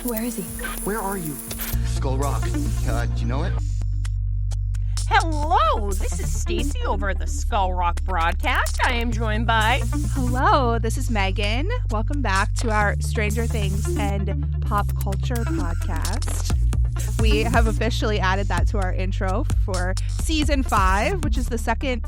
Where is he? Where are you? Skull Rock. Do you know it? Hello, this is Stacy over at the Skull Rock broadcast. I am joined by... Hello, this is Megan. Welcome back to our Stranger Things and Pop Culture podcast. We have officially added that to our intro for season 5, which is the second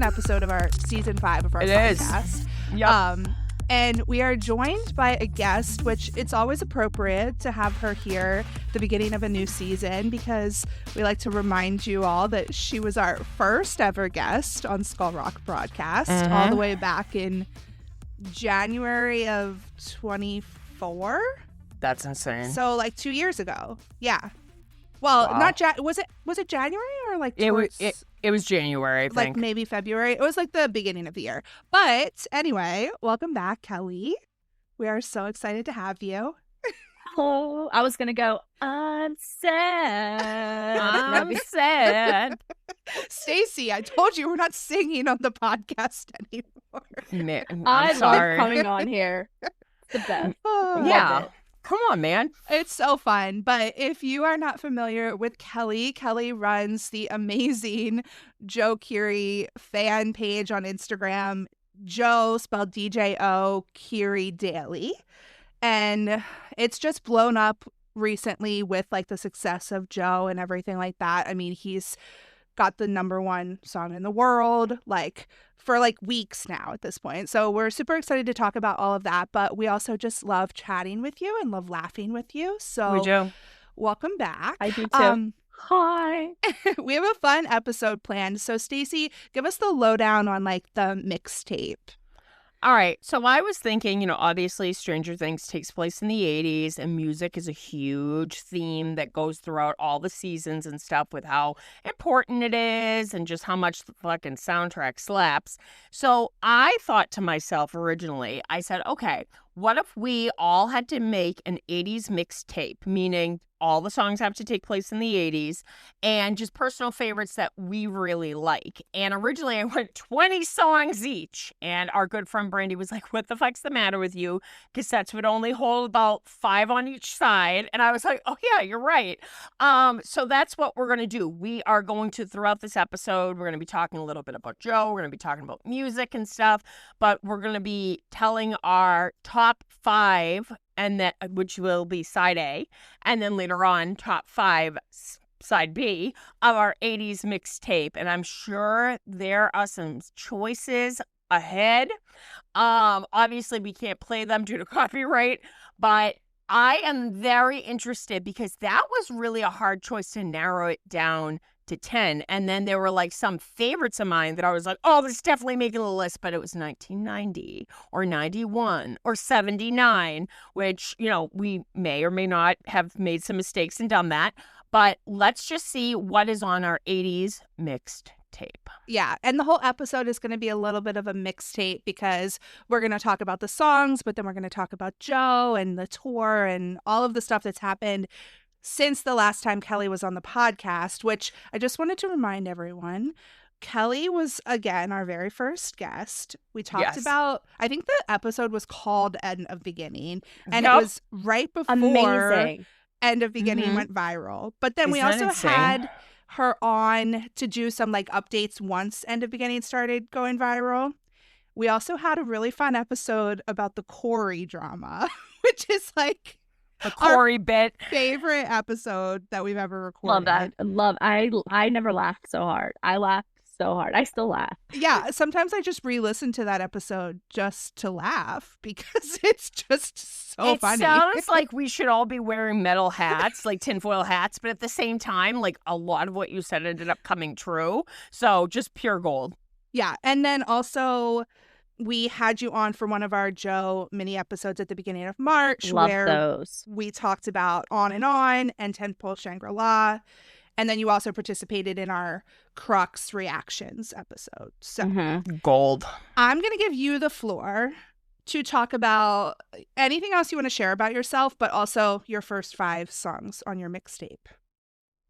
episode of our season 5 of our podcast. Yep. And we are joined by a guest, which it's always appropriate to have her here at the beginning of a new season because we like to remind you all that she was our first ever guest on Skull Rock broadcast all the way back in January of 24. That's insane. So like 2 years ago. Yeah. Well, Wow. not was it January or like It towards, was January, I like think. maybe February. It was like the beginning of the year. But anyway, welcome back, Kelly. We are so excited to have you. Oh, I was gonna go. I'm sad. I'm sad. Stacy, I told you we're not singing on the podcast anymore. Man, I I'm sorry. love coming on here. It's the best. Oh, Yeah. Love it. Come on, man. It's so fun. But if you are not familiar with Kelly, Kelly runs the amazing Joe Curie fan page on Instagram, Joe spelled DJO Curie Daily. And it's just blown up recently with like the success of Joe and everything like that. I mean, he's got the #1 song in the world, like for like weeks now at this point. So we're super excited to talk about all of that, but we also just love chatting with you and love laughing with you. So We do. welcome back. I do too. Hi. We have a fun episode planned. So Stacy, give us the lowdown on like the mixtape. All right. So I was thinking, obviously Stranger Things takes place in the 80s and music is a huge theme that goes throughout all the seasons and stuff with how important it is and just how much the fucking soundtrack slaps. So I thought to myself originally, I said, okay, what if we all had to make an 80s mixtape, meaning all the songs have to take place in the 80s and just personal favorites that we really like. And originally I went 20 songs each. And our good friend Brandy was like, what the fuck's the matter with you? Cassettes would only hold about 5 on each side. And I was like, oh yeah, you're right. So that's what we're going to do. We are going to, throughout this episode, we're going to be talking a little bit about Joe. We're going to be talking about music and stuff. But we're going to be telling our top 5 and that which will be side A, and then later on top 5 side B of our 80s mixtape. And I'm sure there are some choices ahead. Obviously we can't play them due to copyright, but I am very interested because that was really a hard choice to narrow it down to 10. And then there were like some favorites of mine that I was like, oh, this is definitely making the list, but it was 1990 or 91 or 79, which, we may or may not have made some mistakes and done that. But let's just see what is on our 80s mixed tape. Yeah, and the whole episode is going to be a little bit of a mixtape because we're going to talk about the songs, but then we're going to talk about Joe and the tour and all of the stuff that's happened since the last time Kelly was on the podcast, which I just wanted to remind everyone, Kelly was, again, our very first guest. We talked about, I think the episode was called End of Beginning, and it was right before Amazing. End of Beginning went viral. But then we Isn't also that insane? had her on to do some like updates once End of Beginning started going viral. We also had a really fun episode about the Corey drama, which is like The Corey bit. favorite episode that we've ever recorded. Love that. I never laughed so hard. I laughed so hard. I still laugh. Yeah, sometimes I just re-listen to that episode just to laugh because it's just so It funny. sounds like we should all be wearing metal hats, like tinfoil hats, but at the same time, like a lot of what you said ended up coming true. So just pure gold. Yeah, and then also we had you on for one of our Joe mini episodes at the beginning of March Love where those. we talked about On and Tentpole Shangri-La. And then you also participated in our Crux reactions episode. So Gold. I'm going to give you the floor to talk about anything else you want to share about yourself, but also your first 5 songs on your mixtape.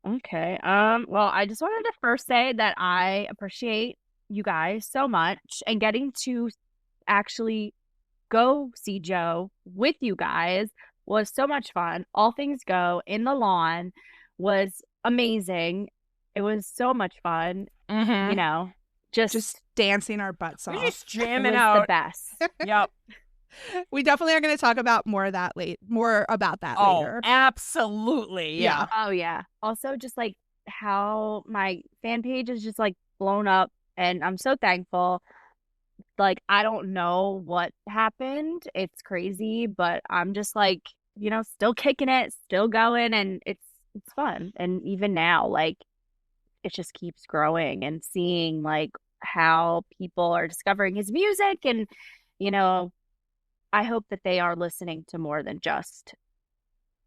Okay. Well, I just wanted to first say that I appreciate you guys so much and getting to actually go see Joe with you guys was so much fun. All Things Go in the lawn was amazing. It was so much fun. You Mm-hmm. know, Just dancing our butts We're off. just it jamming was the out. best. Yep. We definitely are going to talk about more about that Oh, later. absolutely. Yeah. Oh yeah. Also, just like how my fan page is just like blown up, and I'm so thankful. Like, I don't know what happened. It's crazy, but I'm just like, still kicking it, still going, and it's fun. And even now, like, it just keeps growing, and seeing like how people are discovering his music, and you know, I hope that they are listening to more than just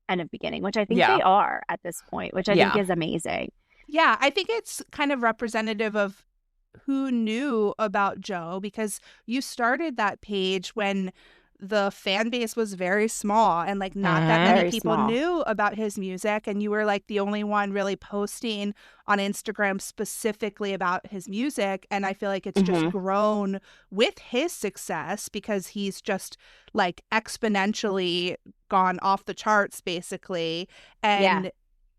End of Beginning, which I think Yeah. they are at this point, which I think Yeah. is amazing. Yeah, I think it's kind of representative of who knew about Joe, because you started that page when the fan base was very small and like not that many Very people small. knew about his music, and you were like the only one really posting on Instagram specifically about his music. And I feel like it's just Mhm. grown with his success because he's just like exponentially gone off the charts basically. Yeah. And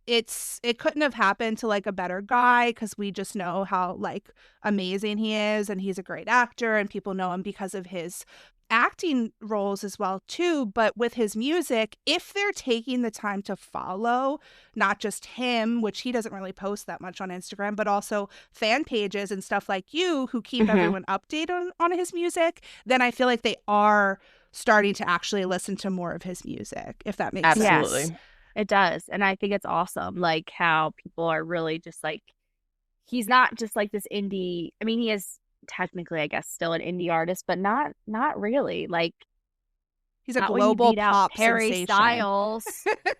it couldn't have happened to like a better guy, because we just know how like amazing he is, and he's a great actor, and people know him because of his acting roles as well too. But with his music, if they're taking the time to follow not just him, which he doesn't really post that much on Instagram, but also fan pages and stuff like you who keep Mhm. everyone updated on his music, then I feel like they are starting to actually listen to more of his music, if that makes sense. Absolutely. Yes, it does. And I think it's awesome, like how people are really just like, he's not just like this indie. I mean, he is technically, I guess, still an indie artist, but not really. Like, He's a not when you global beat out pop Harry sensation. Styles.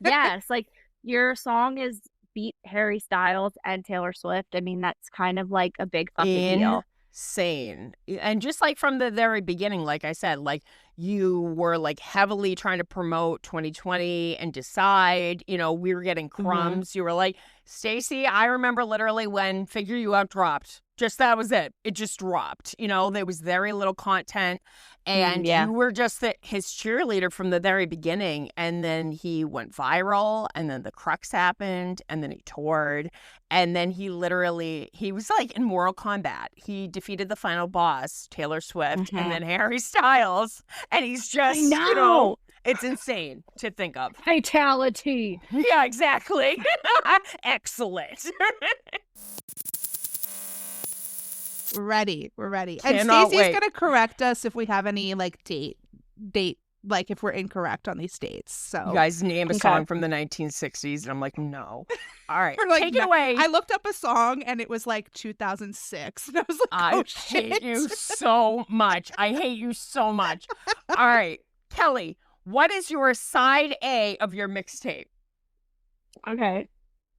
Yes, like your song is beat Harry Styles and Taylor Swift. I mean, that's kind of like a big fucking deal. Insane. And just like from the very beginning, like I said, like you were like heavily trying to promote 2020 and Decide, we were getting crumbs. You were like, Stacey, I remember literally when Figure You Out dropped. Just that was it. It just dropped. There was very little content. And Yeah. you were just his cheerleader from the very beginning. And then he went viral. And then the crux happened. And then he toured. And then he was like in Mortal Kombat. He defeated the final boss, Taylor Swift, and then Harry Styles. And he's just, I know. It's insane to think of. Fatality. Yeah, exactly. Excellent. We're ready. And Cannot Stacey's wait. gonna correct us if we have any like date, like if we're incorrect on these dates. So You guys name a Okay. song from the 1960s, and I'm like, no. All right, we're like, take it away. I looked up a song and it was like 2006. And I was like, I oh shit. hate you so much. I hate you so much. All right, Kelly, what is your side A of your mixtape? Okay.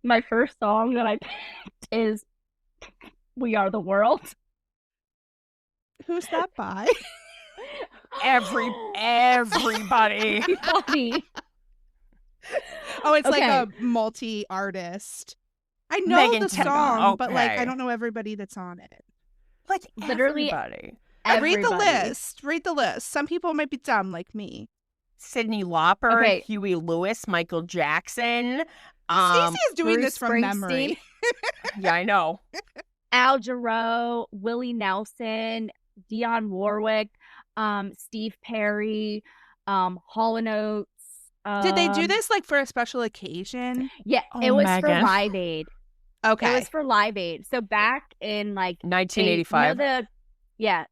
My first song that I picked is We Are the World. Who's that by? Everybody. Everybody. Oh, it's like Okay. a multi-artist. I know Megan the Thee song, but like okay. I don't know everybody that's on it. Like Literally everybody. Read the Everybody. list. Read the list. Some people might be dumb like me. Cyndi Lauper, Okay. Huey Lewis, Michael Jackson. Stacey is doing Bruce this from memory. Yeah, I know. Al Jarreau, Willie Nelson, Dionne Warwick, Steve Perry, Hall & Oates. Did they do this like for a special occasion? Yeah, Oh, it was for Megan. Live Aid. Okay. It was for Live Aid. So back in like 1985.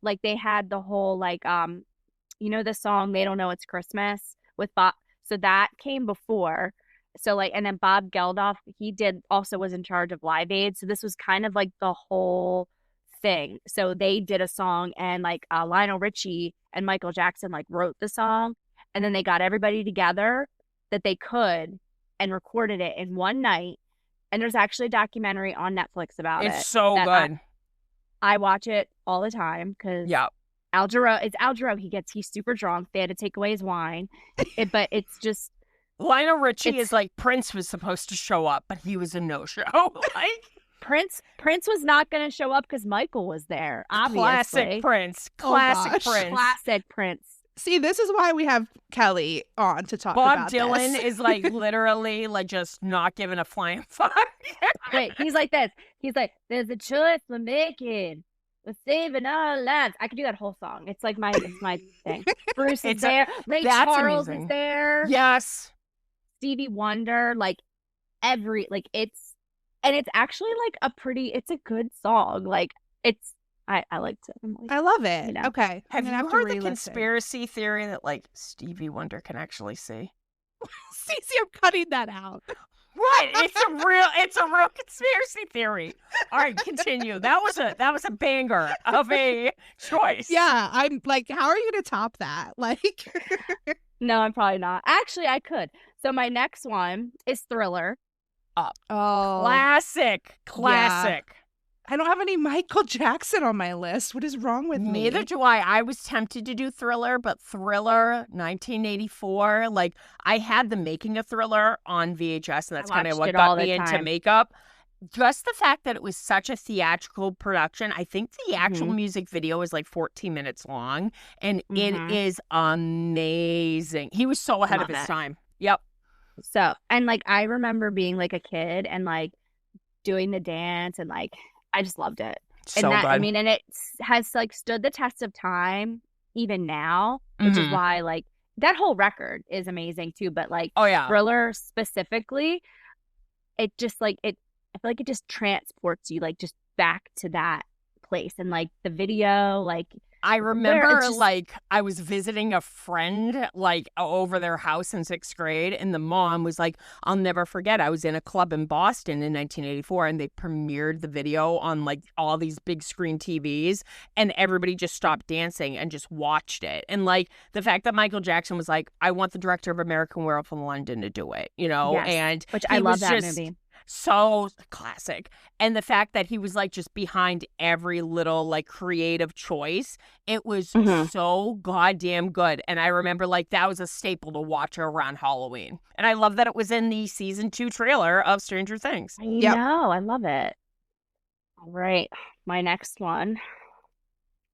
like they had the whole like the song They Don't Know It's Christmas with Bob. So that came before. So like, and then Bob Geldof, he was in charge of Live Aid. So this was kind of like the whole thing. So they did a song, and like Lionel Richie and Michael Jackson like wrote the song, and then they got everybody together that they could and recorded it in one night. And there's actually a documentary on Netflix about it. It's so that good. I watch it all the time because Yeah. Al Jarreau, he's super drunk. They had to take away his wine. But it's just Lionel Richie is like Prince was supposed to show up, but he was a no-show. Like Prince was not going to show up because Michael was there. Obviously. classic Prince. Oh, Classic gosh. Prince. Classic Prince. See, this is why we have Kelly on to talk Bob about Dylan this. is like literally like just not giving a flying fuck. Wait, he's like this. He's like, there's a choice we're making. We're saving our lives. I could do that whole song. It's my thing. Bruce is there. Ray that's Charles amazing. is there. Yes. Stevie Wonder, like it's actually like it's a good song. Like I liked it. I love it. You know. Okay. Have you to heard the re-listen. conspiracy theory that like Stevie Wonder can actually see? Cece, I'm cutting that out. What? It's a real conspiracy theory. All right, continue. That was a banger of a choice. Yeah, I'm like, how are you going to top that? Like, No, I'm probably not. Actually, I could. So my next one is Thriller. oh, Classic. I don't have any Michael Jackson on my list. What is wrong with me? Neither do I. I was tempted to do Thriller, but Thriller 1984, like I had the making of Thriller on VHS, and that's kind of what got me into makeup. Just the fact that it was such a theatrical production. I think the actual music video is like 14 minutes long, and it is amazing. He was so ahead of his time. Yep. So, and like I remember being like a kid and like doing the dance and like I just loved it. So and that, good. I mean, and it has like stood the test of time even now, which is why like that whole record is amazing too. But like, Thriller specifically, it just like I feel like it just transports you like just back to that place and like the video, like I remember like I was visiting a friend like over their house in 6th grade, and the mom was like, I'll never forget, I was in a club in Boston in 1984 and they premiered the video on like all these big screen TVs, and everybody just stopped dancing and just watched it. And like the fact that Michael Jackson was like, I want the director of American Werewolf in London to do it, you know, and which I love that movie. So classic. And the fact that he was like just behind every little like creative choice, it was so goddamn good. And I remember like that was a staple to watch around Halloween. And I love that it was in the season 2 trailer of Stranger Things. I know, I love it. All right, my next one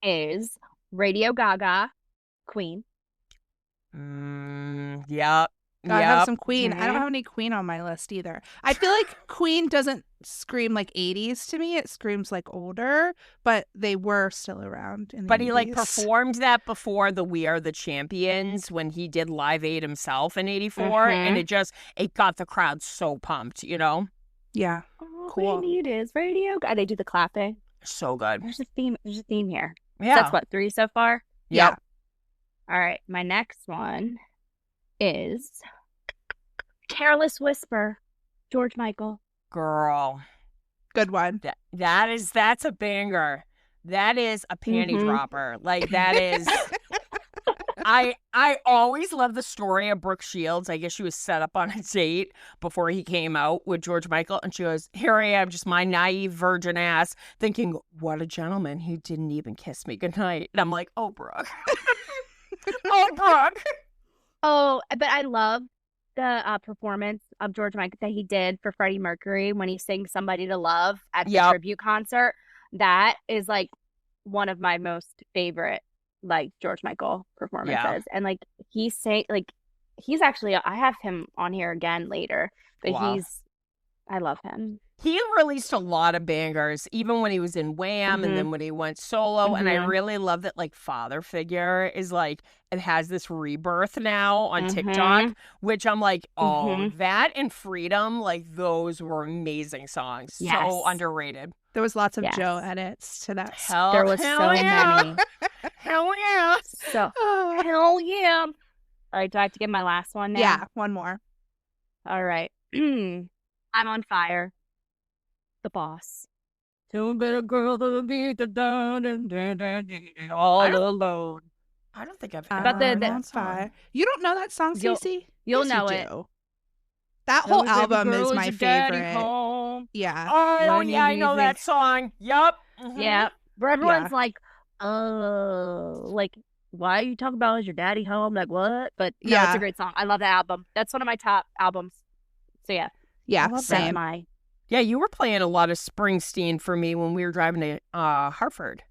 is Radio Gaga, Queen. Yep. I have some Queen. I don't have any Queen on my list either. I feel like Queen doesn't scream like 80s to me. It screams like older, but they were still around in the But 80s. he like performed that before the We Are the Champions when he did Live Aid himself in 84, and it got the crowd so pumped, you know? Yeah. All cool. we need is Radio Gaga. They do the clapping. So good. There's a theme here. Yeah. So that's what, 3 so far? Yep. All right, my next one is Careless Whisper, George Michael. Girl. Good one. That's a banger. That is a panty dropper. Like that is I always love the story of Brooke Shields. I guess she was set up on a date before he came out with George Michael, and she goes, here I am, just my naive virgin ass, thinking, what a gentleman. He didn't even kiss me goodnight. And I'm like, oh, Brooke. Oh, Brooke. Oh, but I love the performance of George Michael that he did for Freddie Mercury when he sings Somebody to Love at the tribute concert. That is like one of my most favorite like George Michael performances. And like he's actually, I have him on here again later, but I love him. He released a lot of bangers, even when he was in Wham and then when he went solo. And I really love that, like, father figure is like, it has this rebirth now on TikTok, which I'm like, oh, that and Freedom, like, those were amazing songs. Yes. So underrated. There was lots of Joe edits to that. There was so many. Hell yeah. So, hell yeah. All right, do I have to get my last one now? Yeah, one more. All right. I'm on fire. The Boss. Too bit of girl to beat the down and all alone. I don't think I've But heard that song. You don't know that song, Cece? You'll Yes, know you it. do. That whole album is my favorite. Yeah. Oh, yeah, I know that song. Yup. Yeah. Where everyone's like, like, why are you talking about is your daddy home? Like, what? But no, it's a great song. I love that album. That's one of my top albums. So, yeah. Yeah, same. Yeah, you were playing a lot of Springsteen for me when we were driving to Hartford.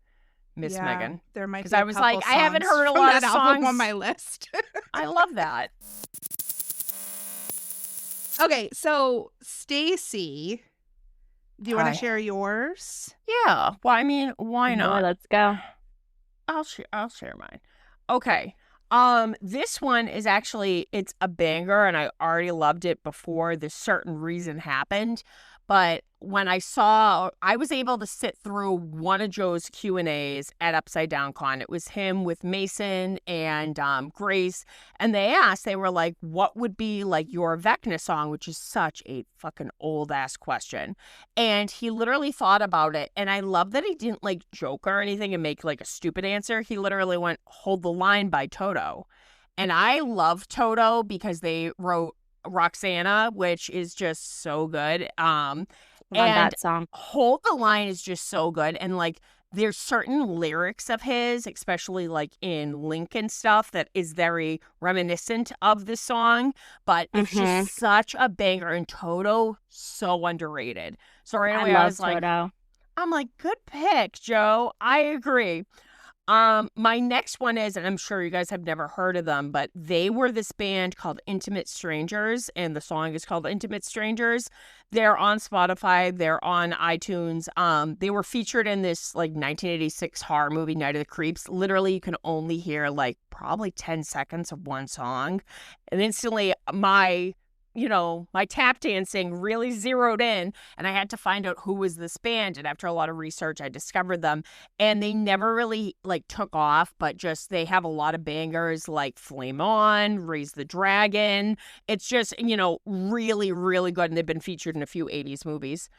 Miss Yeah, Megan. there might Because be I a was couple like, I haven't songs heard a from lot that of album songs on my list. I love that. Okay, so Stacy, do you want to Hi. share yours? Yeah. Well, I mean, why Boy, not? let's go. I'll share mine. Okay. This one is actually it's a banger, and I already loved it before this certain reason happened. But when I was able to sit through one of Joe's Q&As at Upside Down Con. It was him with Mason and Grace, and they were like, what would be like your Vecna song, which is such a fucking old ass question. And he literally thought about it, and I love that he didn't like joke or anything and make like a stupid answer. He literally went, Hold the Line by Toto. And I love Toto because they wrote Roxana, which is just so good. Love And that song. Hold the Line is just so good. And like there's certain lyrics of his, especially like in Lincoln stuff, that is very reminiscent of the song, but it's just such a banger. And Toto, so underrated. So right away I love was like, Toto. I'm like, good pick, Joe. I agree. My next one is, and I'm sure you guys have never heard of them, but they were this band called Intimate Strangers, and the song is called Intimate Strangers. They're on Spotify, they're on iTunes. They were featured in this like 1986 horror movie, Night of the Creeps. Literally, you can only hear like probably 10 seconds of one song, and instantly my tap dancing really zeroed in, and I had to find out who was this band. And after a lot of research, I discovered them, and they never really like took off, but just they have a lot of bangers like Flame On, Raise the Dragon. It's just, really, really good. And they've been featured in a few 80s movies.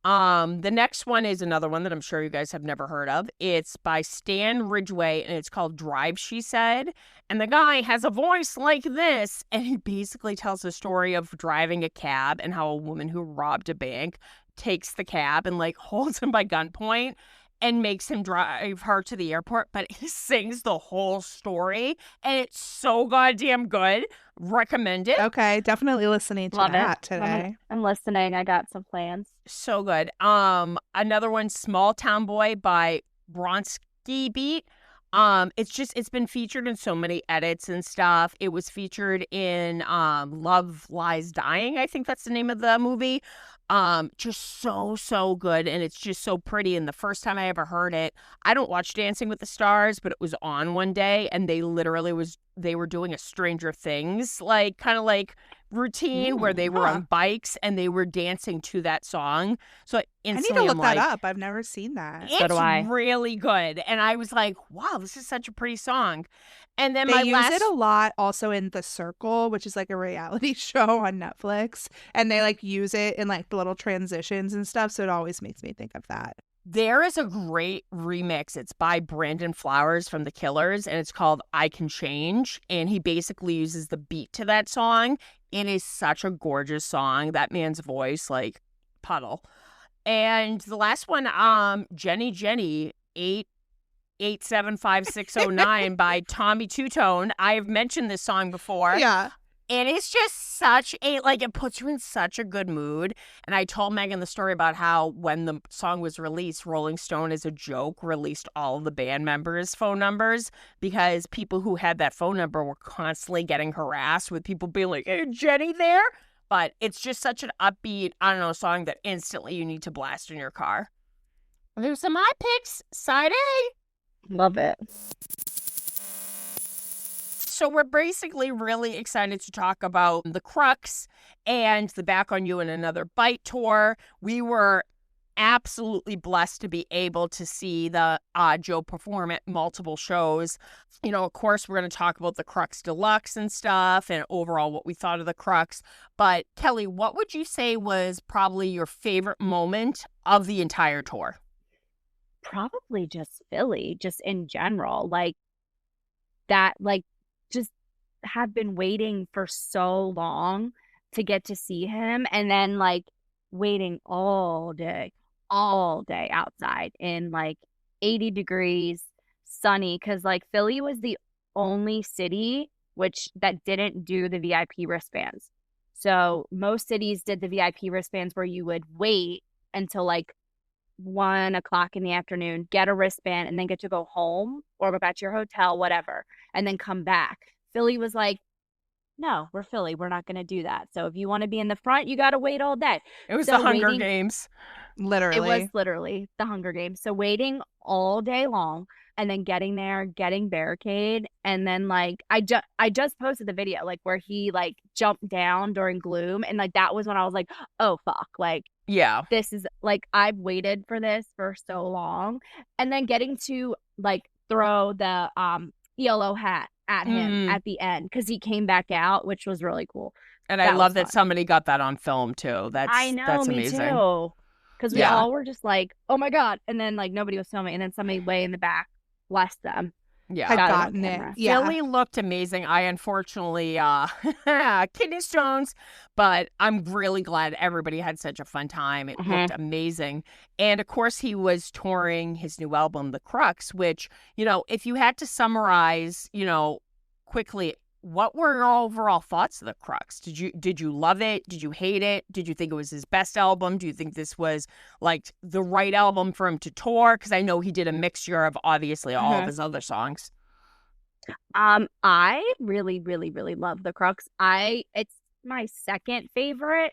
The next one is another one that I'm sure you guys have never heard of. It's by Stan Ridgway, and it's called Drive, She Said. And the guy has a voice like this, and he basically tells the story of driving a cab and how a woman who robbed a bank takes the cab and like holds him by gunpoint and makes him drive her to the airport, but he sings the whole story, and it's so goddamn good. Recommend it. Okay, definitely listening to Love that it. today. I'm listening. I got some plans. So good. Another one, Small Town Boy by Bronski Beat. It's been featured in so many edits and stuff. It was featured in Love Lies Dying, I think that's the name of the movie. Just so good, and it's just so pretty. And the first time I ever heard it, I don't watch Dancing with the Stars, but it was on one day, and they were doing a Stranger Things kind of like routine where they were on bikes and they were dancing to that song. So I need instantly to I'm look that like, up. I've never seen that. So do I. it's really good. And I was like, wow, this is such a pretty song. And then They my use last it a lot also in The Circle, which is like a reality show on Netflix. And they like use it in like the little transitions and stuff. So it always makes me think of that. There is a great remix. It's by Brandon Flowers from The Killers, and it's called I Can Change. And he basically uses the beat to that song. It is such a gorgeous song. That man's voice, like puddle. And the last one, Jenny 8875609 by Tommy Two Tone. I've mentioned this song before. Yeah. And it's just such a, it puts you in such a good mood. And I told Megan the story about how when the song was released, Rolling Stone, as a joke, released all of the band members' phone numbers because people who had that phone number were constantly getting harassed with people being like, hey, Jenny there? But it's just such an upbeat, song that instantly you need to blast in your car. There's some my picks. Side A. Love it. So we're basically really excited to talk about the Crux and the Back on You and Another Bite tour. We were absolutely blessed to be able to see the Joe perform at multiple shows. Of course, we're going to talk about the Crux Deluxe and stuff and overall what we thought of the Crux. But Kelly, what would you say was probably your favorite moment of the entire tour? Probably just Philly, just in general. Just have been waiting for so long to get to see him, and then waiting all day outside in 80 degrees, sunny, because Philly was the only city that didn't do the VIP wristbands. So most cities did the VIP wristbands where you would wait until 1 o'clock in the afternoon, get a wristband, and then get to go home or go back to your hotel, whatever, and then come back. Philly was like, no, we're Philly. We're not going to do that. So if you want to be in the front, you got to wait all day. It was So the Hunger waiting, Games. it was Literally. literally the Hunger Games. So waiting all day long and then getting there, getting barricade, and then like I just posted the video like where he like jumped down during gloom, and like that was when I was like, oh fuck, like Yeah. this is like I've waited for this for so long, and then getting to like throw the ELO hat at him Mm. at the end because he came back out, which was really cool. And I That love was that fun. somebody got that on film too. I That's know, me amazing. too. Because we Yeah. all were just like, oh my God. And then like nobody was filming. And then somebody way in the back, bless them, Yeah. Had got it on gotten it. camera. Yeah. Philly looked amazing. I unfortunately kidney stones, but I'm really glad everybody had such a fun time. It looked amazing. And of course he was touring his new album, The Crux, which, you know, if you had to summarize, you know, quickly, what were your overall thoughts of The Crux? Did you love it? Did you hate it? Did you think it was his best album? Do you think this was like the right album for him to tour? Because I know he did a mixture of obviously all of his other songs. I really, really, really love The Crux. It's my second favorite.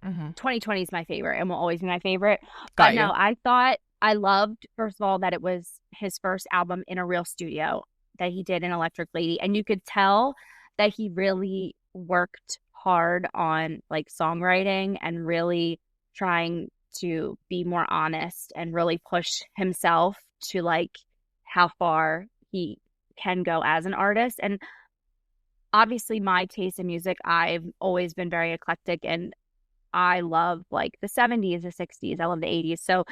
2020 is my favorite and will always be my favorite. Got But no, you. I thought I loved, first of all, that it was his first album in a real studio that he did in Electric Lady. And you could tell that he really worked hard on like songwriting and really trying to be more honest and really push himself to like how far he can go as an artist. And obviously my taste in music, I've always been very eclectic, and I love like the 70s, the 60s, I love the 80s. So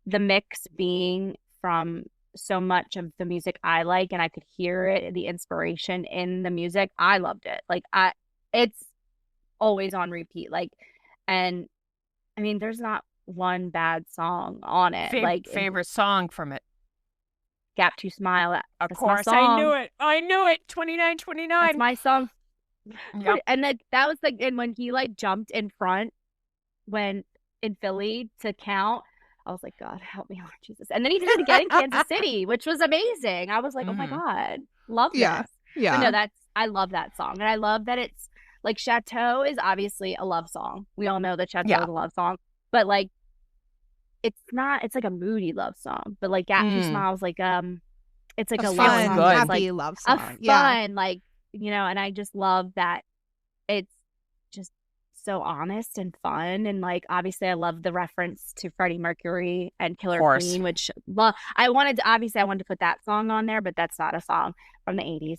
the mix being from so much of the music I like, and I could hear it, the inspiration in the music, I loved it. Like it's always on repeat. Like, and I mean, there's not one bad song on it. Like Favorite song from it? Gap to Smile. Of That's my course, I song. knew it. 29, That's 29. my song. Yep. And that was like, and when he like jumped in front when in Philly to count, I was like, God, help me, Lord Jesus. And then he did it again in Kansas City, which was amazing. I was like, oh my God, love Yeah. this. Yeah. But no, I love that song. And I love that it's like Chateau is obviously a love song. We all know that Chateau is a love song, but like it's not, it's like a moody love song. But like Gap to Smile is like it's like a love fun, song. good. That's, happy like, love a song. fun, like, you know, and I just love that it's just so honest and fun. And like obviously I love the reference to Freddie Mercury and Killer Queen, which I wanted to put that song on there, but that's not a song from the 80s.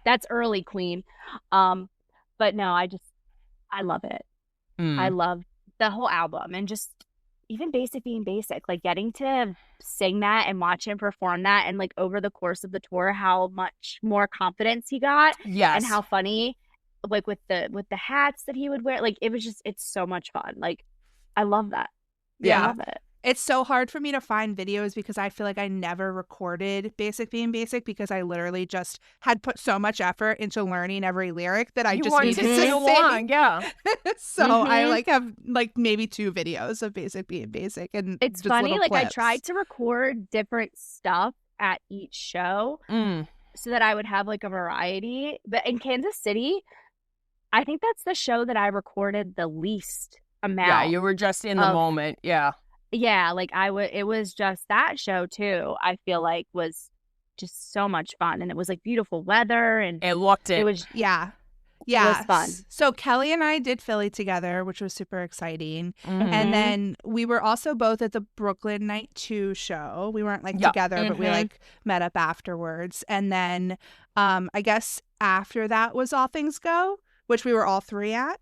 That's early Queen. But no, I love it. I love the whole album, and just even Basic being basic, like getting to sing that and watch him perform that, and like over the course of the tour how much more confidence he got. Yes. And how funny, like with the hats that he would wear, like it was just, it's so much fun. Like I love that. Yeah. I love it. It's so hard for me to find videos because I feel like I never recorded Basic Being Basic because I literally just had put so much effort into learning every lyric that I You just wanted needed to to sing sing. along, yeah. So I like have like maybe 2 videos of Basic Being Basic, and It's just funny, little like I clips. tried to record different stuff at each show so that I would have like a variety. But in Kansas City, I think that's the show that I recorded the least amount. Yeah, you were just in the moment. Yeah. Yeah, like it was just that show too. I feel like was just so much fun, and it was like beautiful weather, and It looked it. it was Yeah. It was fun. So Kelly and I did Philly together, which was super exciting. And then we were also both at the Brooklyn Night 2 show. We weren't like together, but we like met up afterwards. And then I guess after that was All Things Go, which we were all 3 at.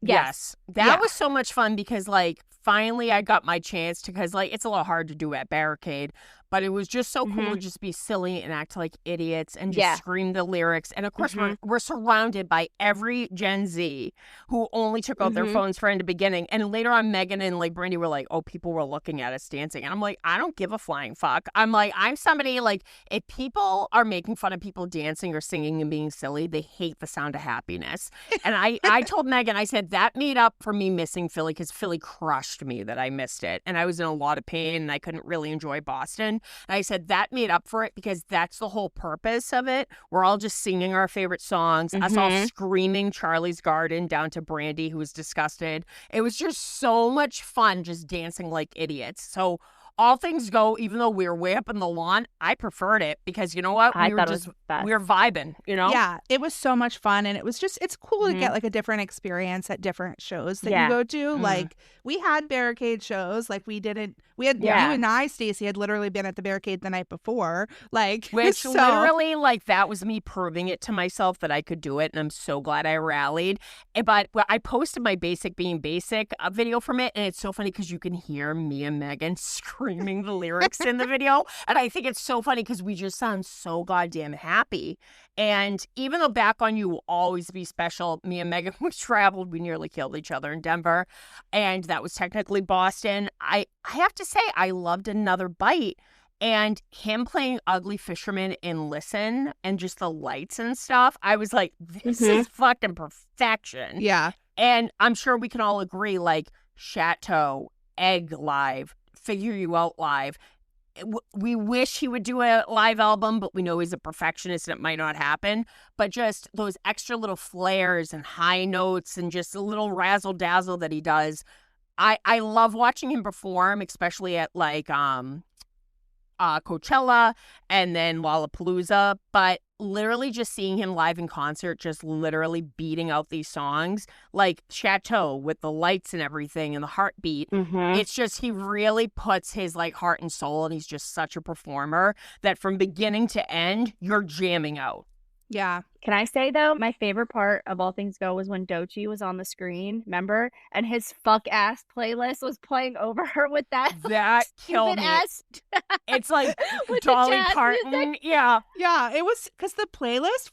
Yes. That was so much fun because like finally I got my chance to, because like it's a little hard to do at Barricade, But it was just so cool to Mhm. just be silly and act like idiots and just Yeah. scream the lyrics. And of course, Mhm. we're surrounded by every Gen Z who only took out their Mhm. phones for in the beginning. And later on, Megan and like Brandy were like, "Oh, people were looking at us dancing," and I'm like, I don't give a flying fuck. I'm like, I'm somebody like, if people are making fun of people dancing or singing and being silly, they hate the sound of happiness. And I told Megan, I said that made up for me missing Philly because Philly crushed me that I missed it, and I was in a lot of pain and I couldn't really enjoy Boston. And I said that made up for it because that's the whole purpose of it. We're all just singing our favorite songs, us all Mhm. screaming Charlie's Garden down to Brandy, who was disgusted. It was just so much fun just dancing like idiots. So all things go, even though we were way up in the lawn, I preferred it because you know what? I thought it was the best. We were vibing, you know? Yeah, it was so much fun, and it's cool to get Mhm. like a different experience at different shows that you Yeah. go to. Mm. Like we had barricade shows, like we had you Yeah. and I, Stacey, had literally been at the barricade the night before. Like Which so literally, like, that was me proving it to myself that I could do it. And I'm so glad I rallied. But I posted my Basic Being Basic video from it. And it's so funny because you can hear me and Megan screaming the lyrics in the video. And I think it's so funny because we just sound so goddamn happy. And even though Back on You will always be special, me and Megan, we traveled, we nearly killed each other in Denver. And that was technically Boston. I have to say, I loved Another Bite. And him playing Ugly Fisherman in Listen and just the lights and stuff, I was like, this Mhm. is fucking perfection. yeah. And I'm sure we can all agree, like, Chateau, Egg Live, Figure You Out Live. We wish he would do a live album, but we know he's a perfectionist and it might not happen. But just those extra little flares and high notes and just a little razzle dazzle that he does. I love watching him perform, especially at like Coachella and then Lollapalooza, but literally just seeing him live in concert, just literally beating out these songs like Chateau with the lights and everything and the heartbeat. Mhm. It's just he really puts his like heart and soul, and he's just such a performer that from beginning to end, you're jamming out. Yeah. Can I say though, my favorite part of All Things Go was when Doechii was on the screen, remember? And his fuck ass playlist was playing over her with that That killed stupid me. ass It's like with the Dolly jazz Parton. music. Yeah. Yeah, it was because the playlist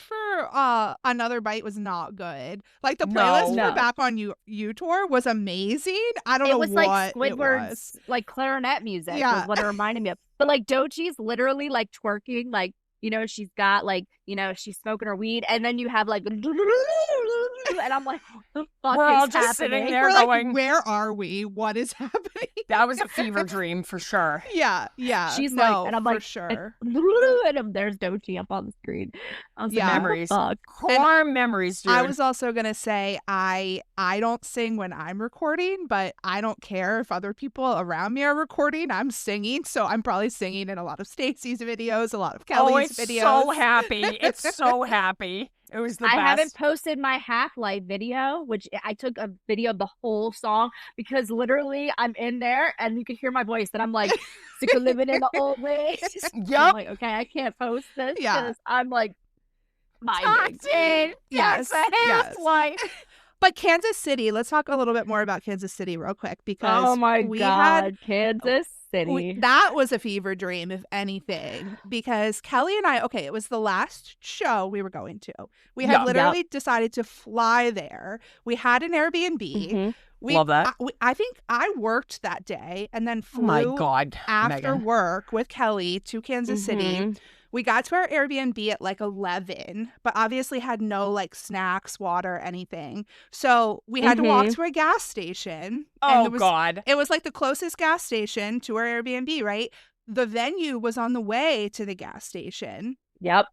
for Another Bite was not good. Like the playlist No. for Back on You tour was amazing. I don't It know was what like it was. Squidward's like clarinet music Yeah. was what it reminded me of. But like Doechii's literally like twerking, like, you know, she's got like, you know, she's smoking her weed, and then you have like, and I'm like, what the fuck We're all is just sitting happening? there We're like, going, where are we? What is happening? that was a fever dream for sure. Yeah. She's no, like, and I'm for like, sure. and there's Doechii up on the screen. I was Yeah. like, Memories. what the fuck? Core memories, dude. I was also gonna say I don't sing when I'm recording, but I don't care if other people around me are recording. I'm singing, so I'm probably singing in a lot of Stacey's videos, a lot of Kelly's it's videos. so happy. It's so happy. It was the I best. haven't posted my Half-Life video, which I took a video of the whole song because literally I'm in there and you can hear my voice and I'm like, sick of living in the old ways. I'm Yup. like, okay, I can't post this Yeah. because I'm like, vibing. Toxin. Yes, That's a yes. Half-Life. But Kansas City, let's talk a little bit more about Kansas City real quick because Oh my we God, had Kansas City. that was a fever dream, if anything, because Kelly and I, okay, it was the last show we were going to. We had Yeah. literally decided to fly there. We had an Airbnb. Mhm. Love that. I think I worked that day and then Oh my flew God. after Megan. work with Kelly to Kansas City. Mhm. We got to our Airbnb at like 11, but obviously had no like snacks, water, anything. So we had to walk Mhm. to a gas station. Oh, it was, God. It was like the closest gas station to our Airbnb, right? The venue was on the way to the gas station. Yep.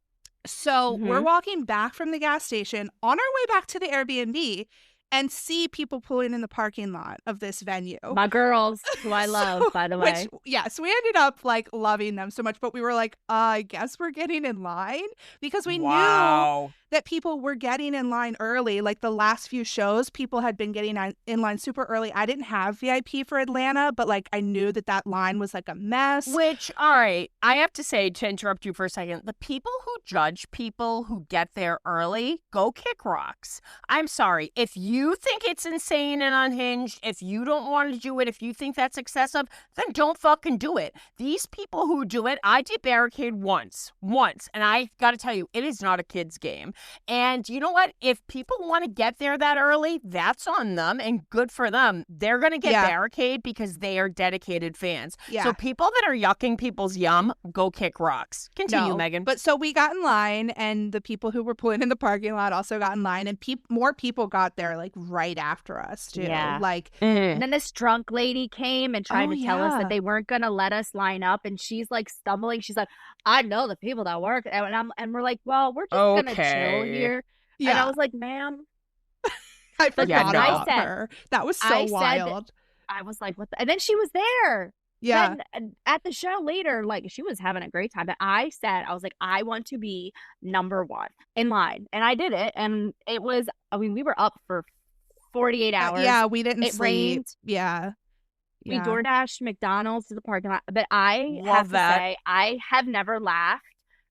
So we're Mhm. walking back from the gas station on our way back to the Airbnb and see people pulling in the parking lot of this venue. My girls, who I love, So- by the way. So we ended up like loving them so much, but we were like, I guess we're getting in line because we knew Wow. that people were getting in line early. Like the last few shows, people had been getting in line super early. I didn't have VIP for Atlanta, but like I knew that line was like a mess. Which, all right, I have to say, to interrupt you for a second, the people who judge people who get there early, go kick rocks. I'm sorry. If you think it's insane and unhinged, if you don't want to do it, if you think that's excessive, then don't fucking do it. These people who do it, I did barricade once. And I got to tell you, it is not a kid's game. And you know what? If people want to get there that early, that's on them and good for them. They're going to get barricade because they are dedicated fans. Yeah. So people that are yucking people's yum, go kick rocks. Continue, No, Megan. But so we got in line, and the people who were pulling in the parking lot also got in line, and more people got there like right after us too. Yeah. Like, and then this drunk lady came and tried to tell us that they weren't gonna let us line up, and she's like stumbling. She's like, "I know the people that work," and we're like, "Well, we're just gonna chill here." Yeah. And I was like, "Ma'am." I forgot about her. That was so wild. I was like, "What?" And then she was there. Yeah. Then at the show later, like she was having a great time. But I was like, I want to be number one in line. And I did it. And it was, I mean, we were up for 48 hours. Yeah, we didn't sleep. Rained. Yeah. We DoorDashed McDonald's to the parking lot. But I have to say, I have never laughed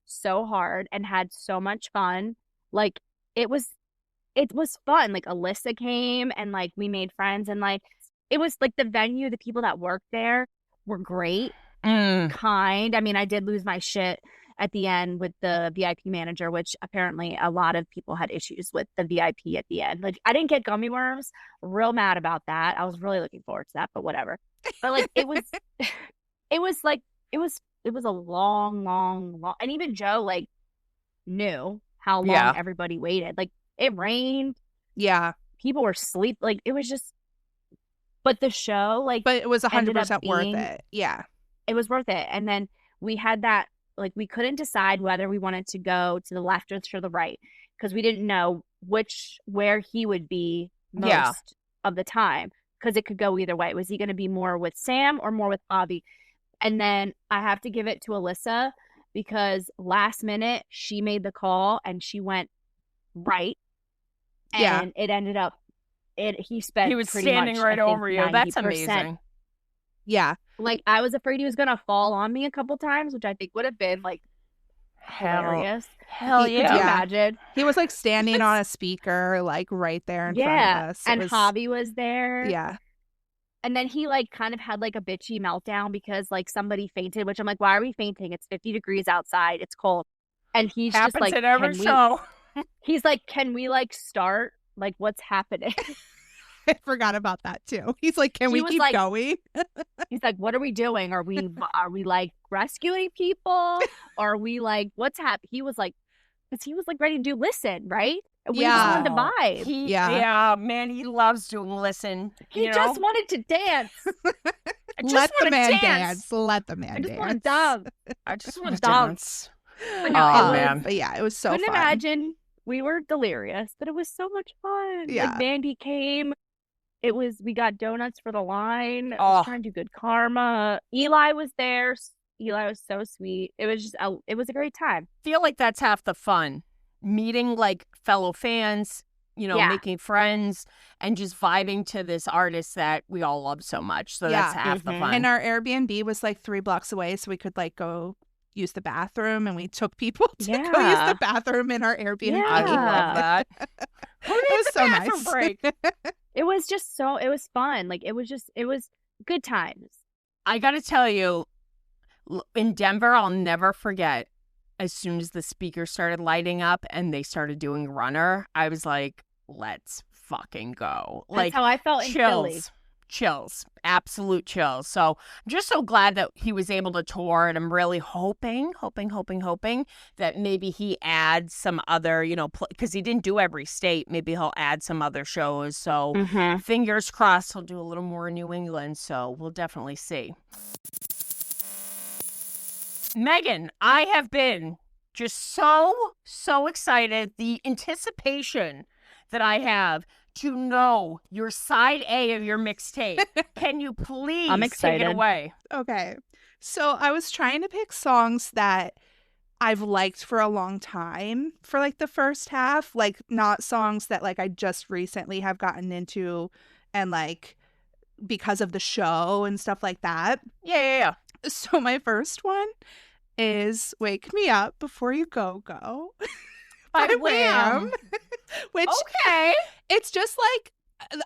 so hard and had so much fun. Like it was fun. Like Alyssa came and like we made friends, and like it was like the venue, the people that worked there were great, kind. I mean, I did lose my shit at the end with the VIP manager, which apparently a lot of people had issues with the VIP at the end. Like, I didn't get gummy worms. Real mad about that. I was really looking forward to that, but whatever. But like, it was a long, and even Joe like knew how long everybody waited. Like, it rained. Yeah, people were asleep. Like, it was just. But the show, like, but it was 100% worth it. Yeah, it was worth it. And then we had that, like, we couldn't decide whether we wanted to go to the left or to the right because we didn't know where he would be most of the time, because it could go either way. Was he going to be more with Sam or more with Bobby? And then I have to give it to Alyssa because last minute she made the call and she went right, and it ended up. He was standing right over you. 90%. That's amazing. Yeah. Like, I was afraid he was going to fall on me a couple times, which I think would have been, like, hilarious. Hell yeah. Could you imagine? He was, like, standing on a speaker, like, right there in front of us. And Javi was there. Yeah. And then he, like, kind of had, like, a bitchy meltdown because, like, somebody fainted, which I'm like, why are we fainting? It's 50 degrees outside. It's cold. And he's just like, at every show. He's like, can we, like, start? Like, what's happening? I forgot about that too. He's like, can we keep going? He's like, what are we doing? Are we like rescuing people? Or are we like, what's happening? He was like, because he was like ready to do listen, right? We just wanted to vibe. Yeah, man, he loves doing listen. He just wanted to dance. Let the man dance. Let the man dance. I just want to dance. But no, man. But yeah, it was so fun. Couldn't imagine. We were delirious, but it was so much fun. Yeah. Like, Mandy came. We got donuts for the line. I was trying to do good karma. Eli was there. Eli was so sweet. It was it was a great time. I feel like that's half the fun. Meeting like fellow fans, making friends and just vibing to this artist that we all love so much. So that's half the fun. And our Airbnb was like 3 blocks away, so we could like go use the bathroom, and we took people to go use the bathroom in our Airbnb. Yeah. I love that. It was so nice. Break? It was just it was fun. Like, it was good times. I got to tell you, in Denver, I'll never forget, as soon as the speakers started lighting up and they started doing Runner, I was like, let's fucking go. That's how I felt in Philly. Chills, absolute chills. So I'm just so glad that he was able to tour, and I'm really hoping that maybe he adds some other, because he didn't do every state. Maybe he'll add some other shows. So fingers crossed he'll do a little more in New England. So we'll definitely see. Megan, I have been just so excited. The anticipation that I have to know your side A of your mixtape. Can you please I'm excited. Take it away? Okay. So I was trying to pick songs that I've liked for a long time for like the first half, like not songs that like I just recently have gotten into and like because of the show and stuff like that. Yeah. So my first one is Wake Me Up Before You Go Go by Wham. Which Okay. it's just like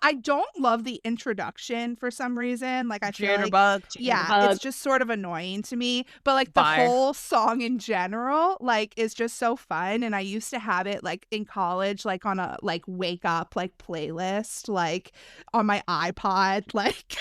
I don't love the introduction for some reason. Like I feel like Jitterbug. it's just sort of annoying to me. But like the Bye. whole song in general, like is just so fun. And I used to have it like in college, like on a like wake up like playlist, like on my iPod, like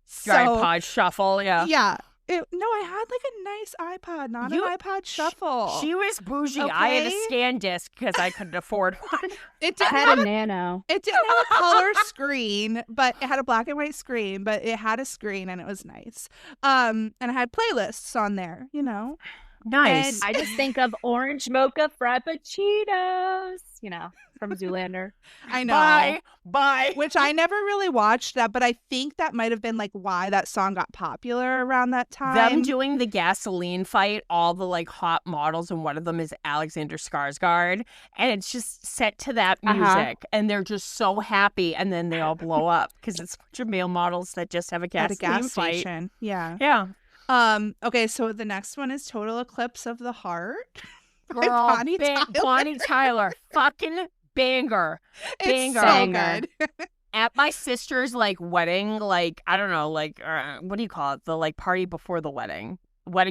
so iPod shuffle, yeah. yeah. No, I had like a nice iPod, not an iPod Shuffle. She was bougie. Okay. I had a scan disc because I couldn't afford one. It I didn't had have a Nano. It didn't have a color screen, but it had a black and white screen, but it had a screen and it was nice. And I had playlists on there, you know. Nice. I just think of orange mocha frappuccinos, you know, from Zoolander. I know. Bye. Which I never really watched that, but I think that might have been like why that song got popular around that time. Them doing the gasoline fight, all the like hot models, and one of them is Alexander Skarsgård, and it's just set to that music, and they're just so happy, and then they all blow up because it's a bunch of male models that just have a at a gasoline gas fight. station. Yeah. Yeah. Okay, so the next one is Total Eclipse of the Heart. by Girl, Bonnie Tyler. Bonnie Tyler, fucking banger. It's so Banger. good. At my sister's like wedding, like I don't know, like what do you call it? The like party before the wedding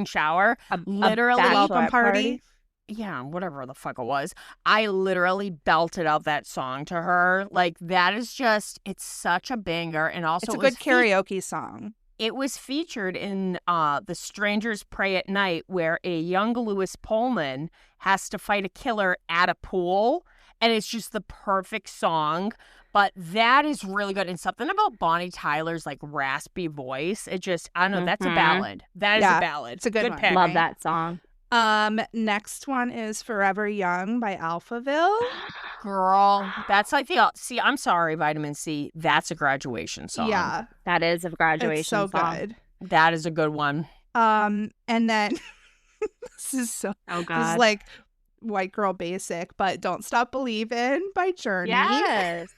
shower. Literally, welcome bachelorette party. Yeah, whatever the fuck it was. I literally belted out that song to her. Like that is just, it's such a banger, and also It's a it was good karaoke song. It was featured in The Strangers Pray at Night, where a young Lewis Pullman has to fight a killer at a pool, and it's just the perfect song. But that is really good. And something about Bonnie Tyler's like raspy voice, it just, I don't know, that's a ballad. That is a ballad. It's a good one. pick. Love that song. Next one is Forever Young by Alphaville. Girl, that's like the, see, I'm sorry, Vitamin C, that's a graduation song. Yeah, That is a graduation it's so song. good. That is a good one. And then this is so Oh this God. is like white girl basic, but Don't Stop Believin' by Journey. Yes.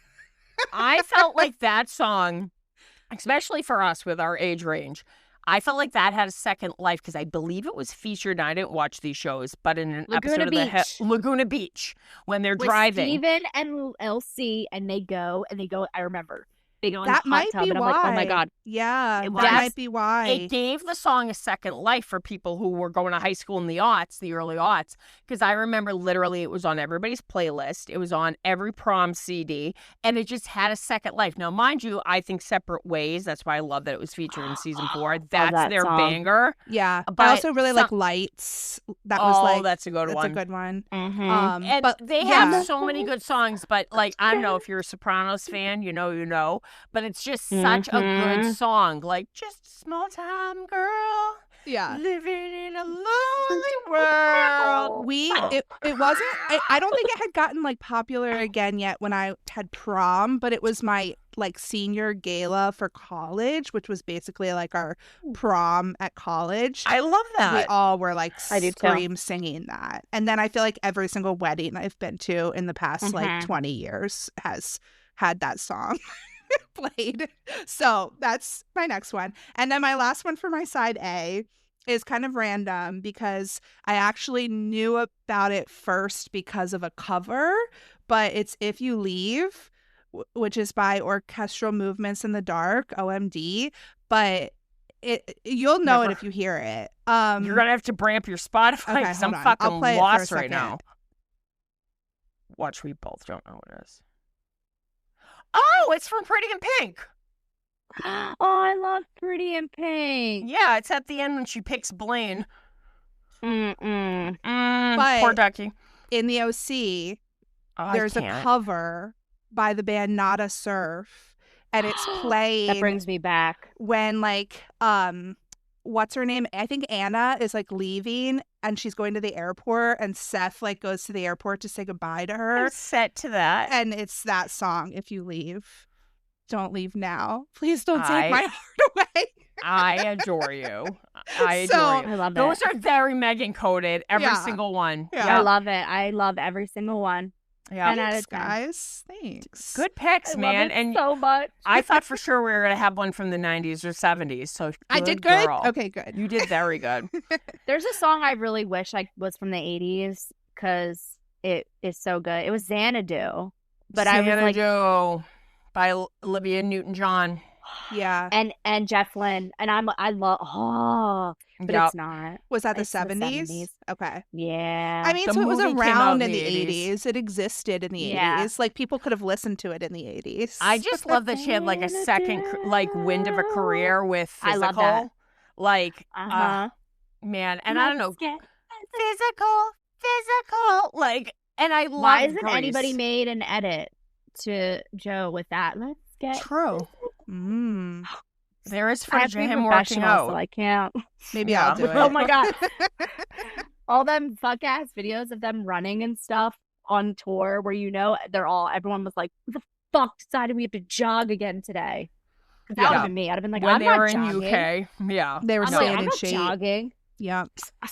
I felt like that song, especially for us with our age range, I felt like that had a second life because I believe it was featured, and I didn't watch these shows, but in an Laguna episode of Beach. Laguna Beach, when they're With driving. Steven and Elsie, and they go, I remember. They go in That the hot might tub, be and I'm why. like, oh my God. Yeah, It that was. might be why. It gave the song a second life for people who were going to high school in the aughts, the early aughts, because I remember literally it was on everybody's playlist. It was on every prom CD, and it just had a second life. Now, mind you, I think Separate Ways, that's why I love that it was featured in season 4. That's that their song. banger. Yeah, But I also really like some- Lights. That was like that's a good that's one. a good one. Mm-hmm. And But they yeah. have so many good songs, but like I don't know if you're a Sopranos fan, you know, but it's just such a good song. Like just a small time girl Yeah. living in a lonely world. It wasn't I don't think it had gotten like popular again yet when I had prom, but it was my like senior gala for college, which was basically like our prom at college. I love We that. all were like I do too. scream singing that. And then I feel like every single wedding I've been to in the past like Mhm. 20 years has had that song played. So that's my next one. And then my last one for my side A is kind of random because I actually knew about it first because of a cover, but it's If You Leave, which is by Orchestral Movements in the Dark, OMD. But you'll know it Never- if you hear it. You're gonna have to bramp your Spotify Okay, because I'm hold on. I'll fucking play it for a lost right second. now. Watch, we both don't know what it is. Oh, it's from Pretty in Pink. Oh, I love Pretty in Pink. Yeah, it's at the end when she picks Blaine. Mm-mm. But- Poor ducky. in the OC, Oh, I there's a can't. cover by the band Nada Surf, and it's That played brings me back. when like what's her name? I think Anna is like leaving and she's going to the airport, and Seth like goes to the airport to say goodbye to her, I'm set to that. and it's that song, If You Leave. Don't leave now. Please don't I- take my heart away. I adore you. I adore So- you. I love Those it. are very Megan coded. Every Yeah. single one. Yeah. I love it. I love every single one. Yeah. 10 out Thanks, of 10. guys. Thanks. Good picks, I man. love it And so much. I thought for sure we were going to have one from the 90s or 70s. So I did good? Girl. Okay, good. You did very good. There's a song I really wish I was from the 80s because it is so good. It was Xanadu. But I was like, Xanadu by Olivia Newton-John. Yeah. and Jeff Lynne. And I love, but Yep. it's not. Was that the It's the 70s? 70s. Okay. Yeah. I mean, The so it was movie came out around in in the the 80s. It existed in the Yeah. 80s. Like, people could have listened to it in the 80s. I just love that she had like a second wind of a career with I physical. love that. Like, Uh-huh. man, and I don't know, Let's get- physical, like, and I love Why isn't Grease. anybody made an edit to Joe with that? Let's get. True. Mm, There is I have footage to of be him working professional, out. so I can't. maybe Yeah. I'll do it. Oh my God. All them fuck ass videos of them running and stuff on tour where everyone was like, who the fuck decided we have to jog again today? Because that would Yeah. have been me. I'd have been like, When I'm they not were in jogging. UK. Yeah. They were I'm staying like, I'm in not shape. jogging. Yeah.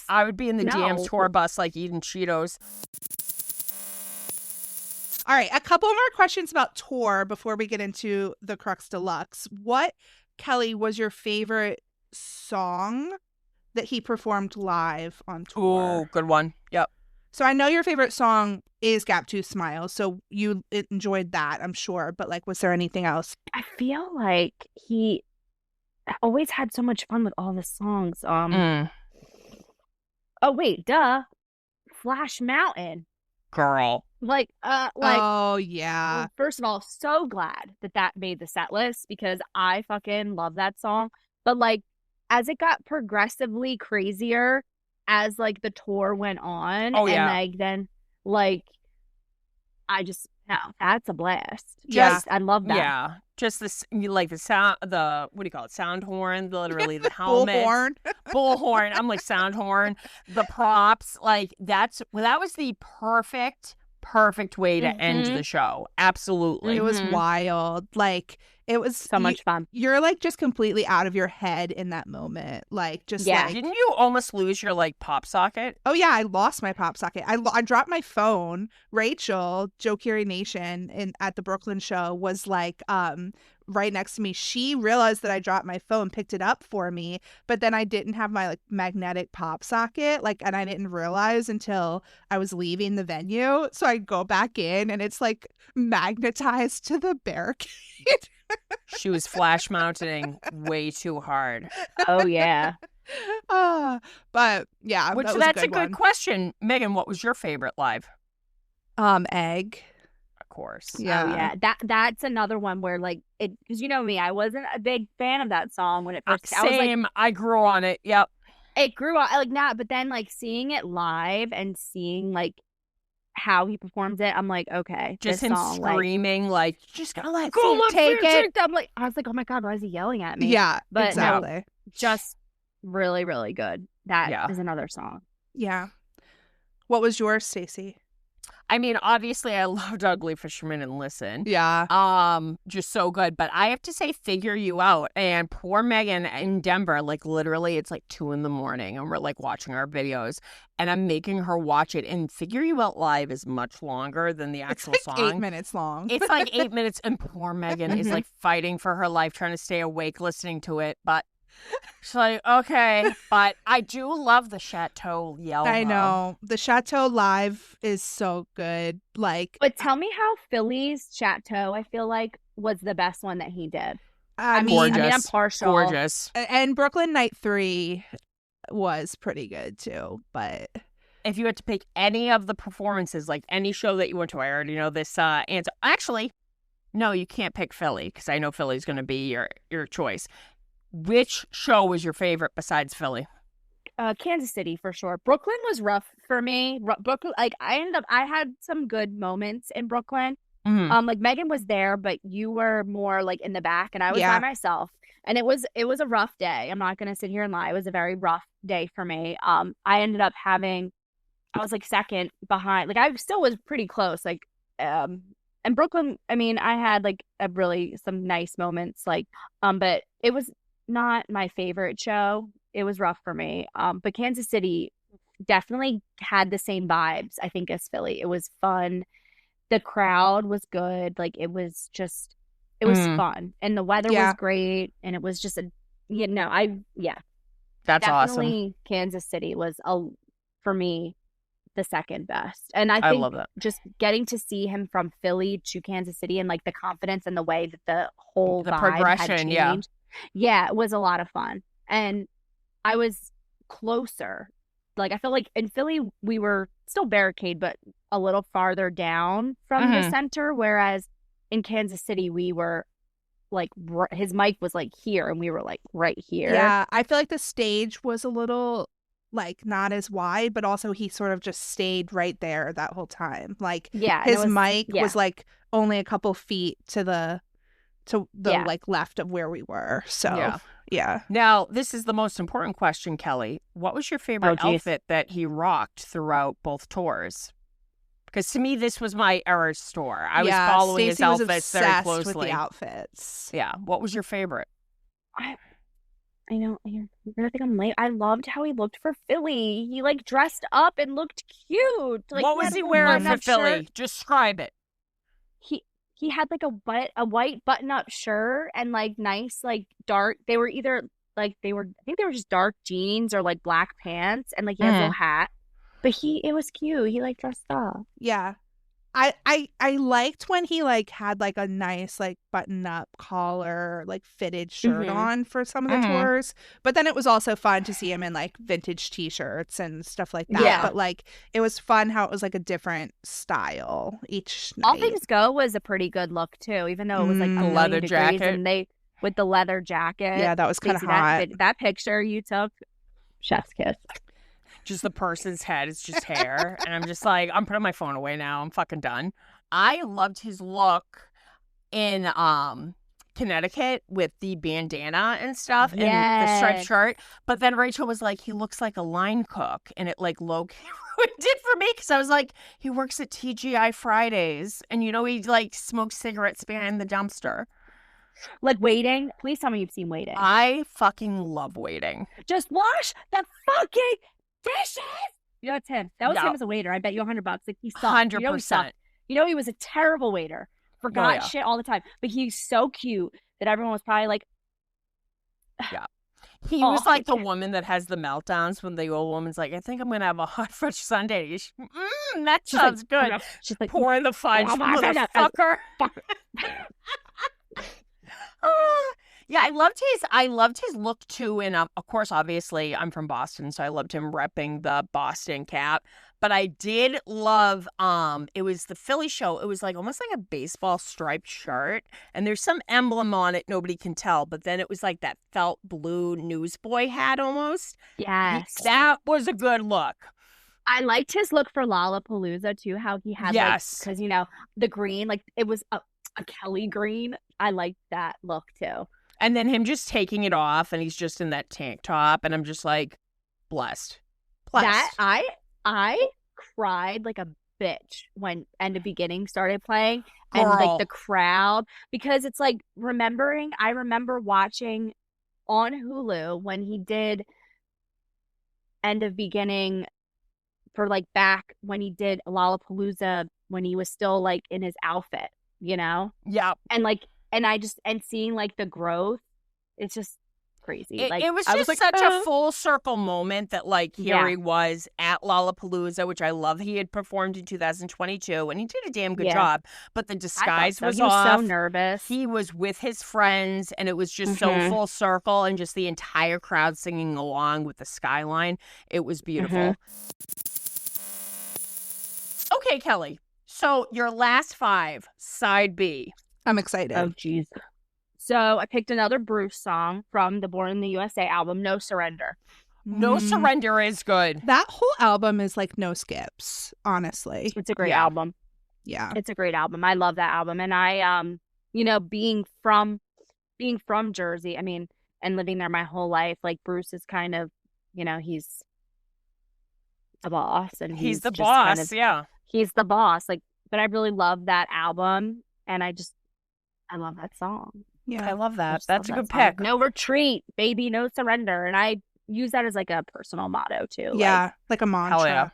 I would be in the DMs No. tour bus like eating Cheetos. All right, a couple more questions about tour before we get into the Crux Deluxe. What, Kelly, was your favorite song that he performed live on Ooh, tour? good one. Yep. So I know your favorite song is Gap Tooth Smile, so you enjoyed that, I'm sure. But like, was there anything else? I feel like he always had so much fun with all the songs. Oh wait, duh. Flash Mountain. Girl. Oh yeah, well, first of all, so glad that made the set list because I fucking love that song. But like, as it got progressively crazier as like the tour went on, Oh, yeah. and like then like I just no, that's a blast. Yeah. I love that. Yeah. Just this, like the sound, what do you call it? Sound horn, literally the helmet. bullhorn. Bullhorn. I'm like sound horn. The props, like that was the perfect way to end Mhm. the show. Absolutely. It was Mhm. wild. Like it was So much fun. You're like just completely out of your head in that moment. Like just Yeah. like Didn't you almost lose your like pop socket? oh yeah, I lost my pop socket. I dropped my phone. Rachel, Joe Curie Nation, at the Brooklyn show was like right next to me. She realized that I dropped my phone, picked it up for me, but then I didn't have my like magnetic pop socket, and I didn't realize until I was leaving the venue. So I go back in and it's like magnetized to the barricade. She was flash mounting way too hard. Oh yeah. But yeah, Which that was that's a good one. question. Megan, what was your favorite live? Egg. Of course. Yeah. Oh yeah. That's another one where like it because you know me, I wasn't a big fan of that song when it first I was like Same. I grew on it. Yep. it grew up like not, but then like seeing it live and seeing like how he performs it, I'm like, okay, Just this him song, screaming like, just gotta let Go, Fate let take Fate it. I'm like, I was like, oh my God, why is he yelling at me? Yeah, But no. exactly. Just really, really good. That is Yeah. another song. Yeah. What was yours, Stacey? I mean, obviously, I loved Ugly Fisherman and Listen. Yeah. Just so good. But I have to say, Figure You Out. And poor Megan in Denver, like literally, it's like 2 a.m. and we're like watching our videos, and I'm making her watch it. And Figure You Out live is much longer than the actual It's like song. 8 minutes long. It's like 8 minutes, and poor Megan is like fighting for her life, trying to stay awake, listening to it. But she's like, okay. But I do love the Chateau yell. I though. know. The Chateau live is so good. Like, But tell me how Philly's Chateau, I feel like, was the best one that he did. I mean, Gorgeous. I'm partial. Gorgeous. and Brooklyn Night 3 was pretty good too. But If you had to pick any of the performances, like any show that you went to, I already know this answer. Actually, no, you can't pick Philly because I know Philly's going to be your choice. Which show was your favorite besides Philly? Kansas City for sure. Brooklyn was rough for me. Brooklyn, like I had some good moments in Brooklyn. Mhm. Like Megan was there, but you were more like in the back, and I was Yeah. by myself. And it was a rough day. I'm not gonna sit here and lie. It was a very rough day for me. I ended up I was like second behind. Like I still was pretty close. Like and Brooklyn, I mean, I had like some nice moments. Like but it was not my favorite show. it was rough for me. But Kansas City definitely had the same vibes, I think, as Philly. It was fun. The crowd was good. Like it was Mm, fun. And the weather was Yeah. great. And it was just that's awesome. definitely Kansas City was for me the second best. And I I think love that. just getting to see him from Philly to Kansas City and like the confidence and the way that the whole The vibe had progression, yeah. changed. Yeah, it was a lot of fun. And I was closer. Like I feel like in Philly we were still barricade, but a little farther down from the Mhm. center, whereas in Kansas City we were like his mic was like here and we were like right here. Yeah, I feel like the stage was a little like not as wide, but also he sort of just stayed right there that whole time. Like Yeah, and it his was mic yeah. was like only a couple feet to the Yeah. like left of where we were. So Yeah. yeah. Now, this is the most important question, Kelly. What was your favorite Oh geez. outfit that he rocked throughout both tours? Because to me, this was my era store. I was following his Stacey was outfits very obsessed closely. with the outfits. Yeah. What was your favorite? I know you're gonna think I'm late. I loved how he looked for Philly. He like dressed up and looked cute. Like What he was had a he little wearing for button-up Philly? shirt. Describe it. He had like a white button-up shirt and like nice like dark. They were either like I think they were just dark jeans or like black pants and like he had a little Mm. hat. But it was cute. He like dressed up. Yeah. I liked when he like had like a nice like button up collar like fitted shirt Mm-hmm. on for some of the Mhm. tours, but then it was also fun to see him in like vintage t-shirts and stuff like that. Yeah. But like it was fun how it was like a different style each All night. Things Go was a pretty good look too, even though it was like a A million leather degrees jacket. and they with the leather jacket. Yeah, that was kind of Stacey, hot. that picture you took, chef's kiss. Just the person's head. It's just hair. And I'm just like, I'm putting my phone away now. I'm fucking done. I loved his look in Connecticut with the bandana and stuff and the striped Yes. shirt. But then Rachel was like, he looks like a line cook. And it like low key ruined it for me because I was like, he works at TGI Fridays. And you know, he like smokes cigarettes behind the dumpster. Like Waiting. Please tell me you've seen Waiting. I fucking love Waiting. Just wash the fucking dishes. You know, it's him. That was Yeah. him as a waiter. I bet you $100. Like he sucked. You know he 100%. sucked. You know he was a terrible waiter. Forgot yeah. shit all the time. But he's so cute that everyone was probably like, He Oh, was like the woman that has the meltdowns when the old woman's like, I think I'm going to have a hot fudge sundae. That she's like, sounds good. She's like, Pouring the fudge, Oh, my God. motherfucker. Yeah, I loved his look too. And of course, obviously, I'm from Boston, so I loved him repping the Boston cap. But I did love it was the Philly show. It was like almost like a baseball striped shirt, and there's some emblem on it nobody can tell. But then it was like that felt blue newsboy hat almost. yes. That was a good look. I liked his look for Lollapalooza too, how he had Yes. because you know the green, like it was a Kelly green. I liked that look too. And then him just taking it off, and he's just in that tank top, and I'm just like, blessed. That I cried like a bitch when End of Beginning started playing and Girl. like the crowd because it's like I remember watching on Hulu when he did End of Beginning for like back when he did Lollapalooza when he was still like in his outfit, you know? Yeah. And like and seeing like the growth, it's just crazy. It was I just like, such a full circle moment that like here Yeah. he was at Lollapalooza, which I love he had performed in 2022, and he did a damn good Yeah. job. But the I thought disguise so. was He was off. so nervous. He was with his friends, and it was just so Mhm. full circle, and just the entire crowd singing along with the skyline. It was beautiful. Okay, Kelly. So your last 5, side B. I'm excited. Oh, jeez. So I picked another Bruce song from the Born in the USA album, No Surrender. No Mm, Surrender is good. That whole album is like no skips, honestly. It's a great Yeah. album. Yeah. It's a great album. I love that album. And I, you know, being from Jersey, I mean, and living there my whole life, like Bruce is kind of, you know, he's the boss and He's the just boss, kind of, yeah. he's the boss. Like, but I really love that album. And I love that song. I Yeah. love I that. just That's a love good that song. pick. No retreat, baby, no surrender. And I use that as like a personal motto too. Yeah, like a mantra. Hell yeah.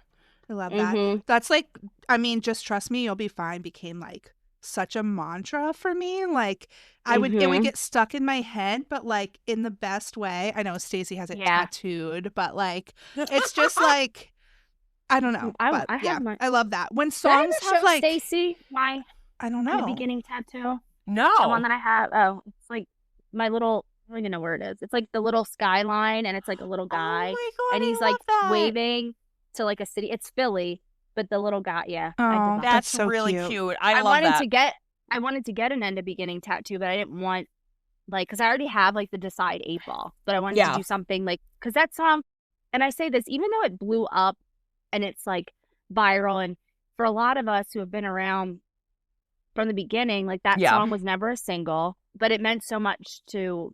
I love Like, that. That's like, I mean, just trust me, you'll be fine became like such a mantra for me. Like it would get stuck in my head, but like in the best way. I know Stacey has it tattooed, but like it's just like I don't know. But I yeah, have my. I love that. When Did I ever songs have show like Stacy my I don't in the know. beginning tattoo? No. The one that I have. Oh, it's like my little. I don't even know where it is. It's like the little skyline, and it's like a little guy, Oh my God, and he's I like love that. waving to like a city. It's Philly, but the little guy. Yeah, I Oh, did that. That's so really cute. cute. I love wanted that. to get. I wanted to get an end of beginning tattoo, but I didn't want like because I already have like the Decide 8 Ball, but I wanted to do something like because that song. And I say this even though it blew up, and it's like viral, and for a lot of us who have been around from the beginning, like that song was never a single, but it meant so much to